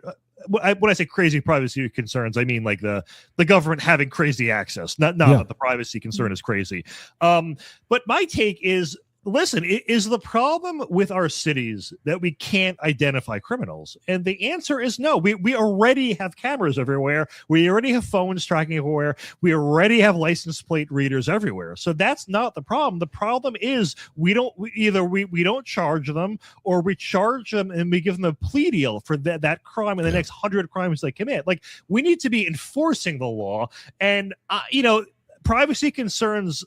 when I say crazy privacy concerns, I mean like the government having crazy access, not that the privacy concern is crazy. But my take is, listen, is the problem with our cities that we can't identify criminals? And the answer is no. We already have cameras everywhere. We already have phones tracking everywhere. We already have license plate readers everywhere. So that's not the problem. The problem is we don't charge them, or we charge them and we give them a plea deal for that crime and the next 100 crimes they commit. Like, we need to be enforcing the law. And privacy concerns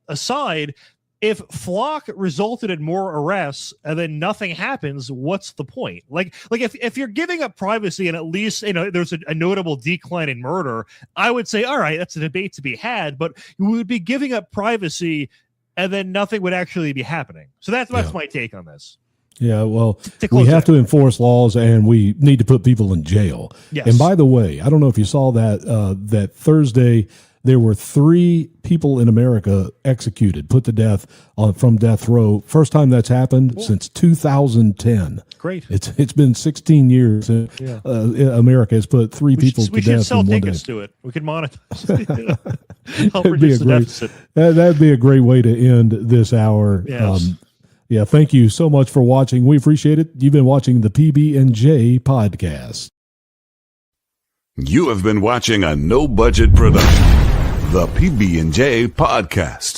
aside, if flock resulted in more arrests and then nothing happens, what's the point? Like if you're giving up privacy and at least there's a notable decline in murder, I would say, all right, that's a debate to be had. But you would be giving up privacy and then nothing would actually be happening. So that's my take on this. Yeah, well, we have to enforce laws, and we need to put people in jail. Yes. And by the way, I don't know if you saw that Thursday, there were 3 people in America executed, put to death from death row. First time that's happened since 2010. Great. It's been 16 years. America has put 3 people to death. We should sell tickets to it. We could monetize. Help reduce the deficit. That'd be a great way to end this hour. Yes. Thank you so much for watching. We appreciate it. You've been watching the PB&J podcast. You have been watching a no-budget production, the PB&J podcast.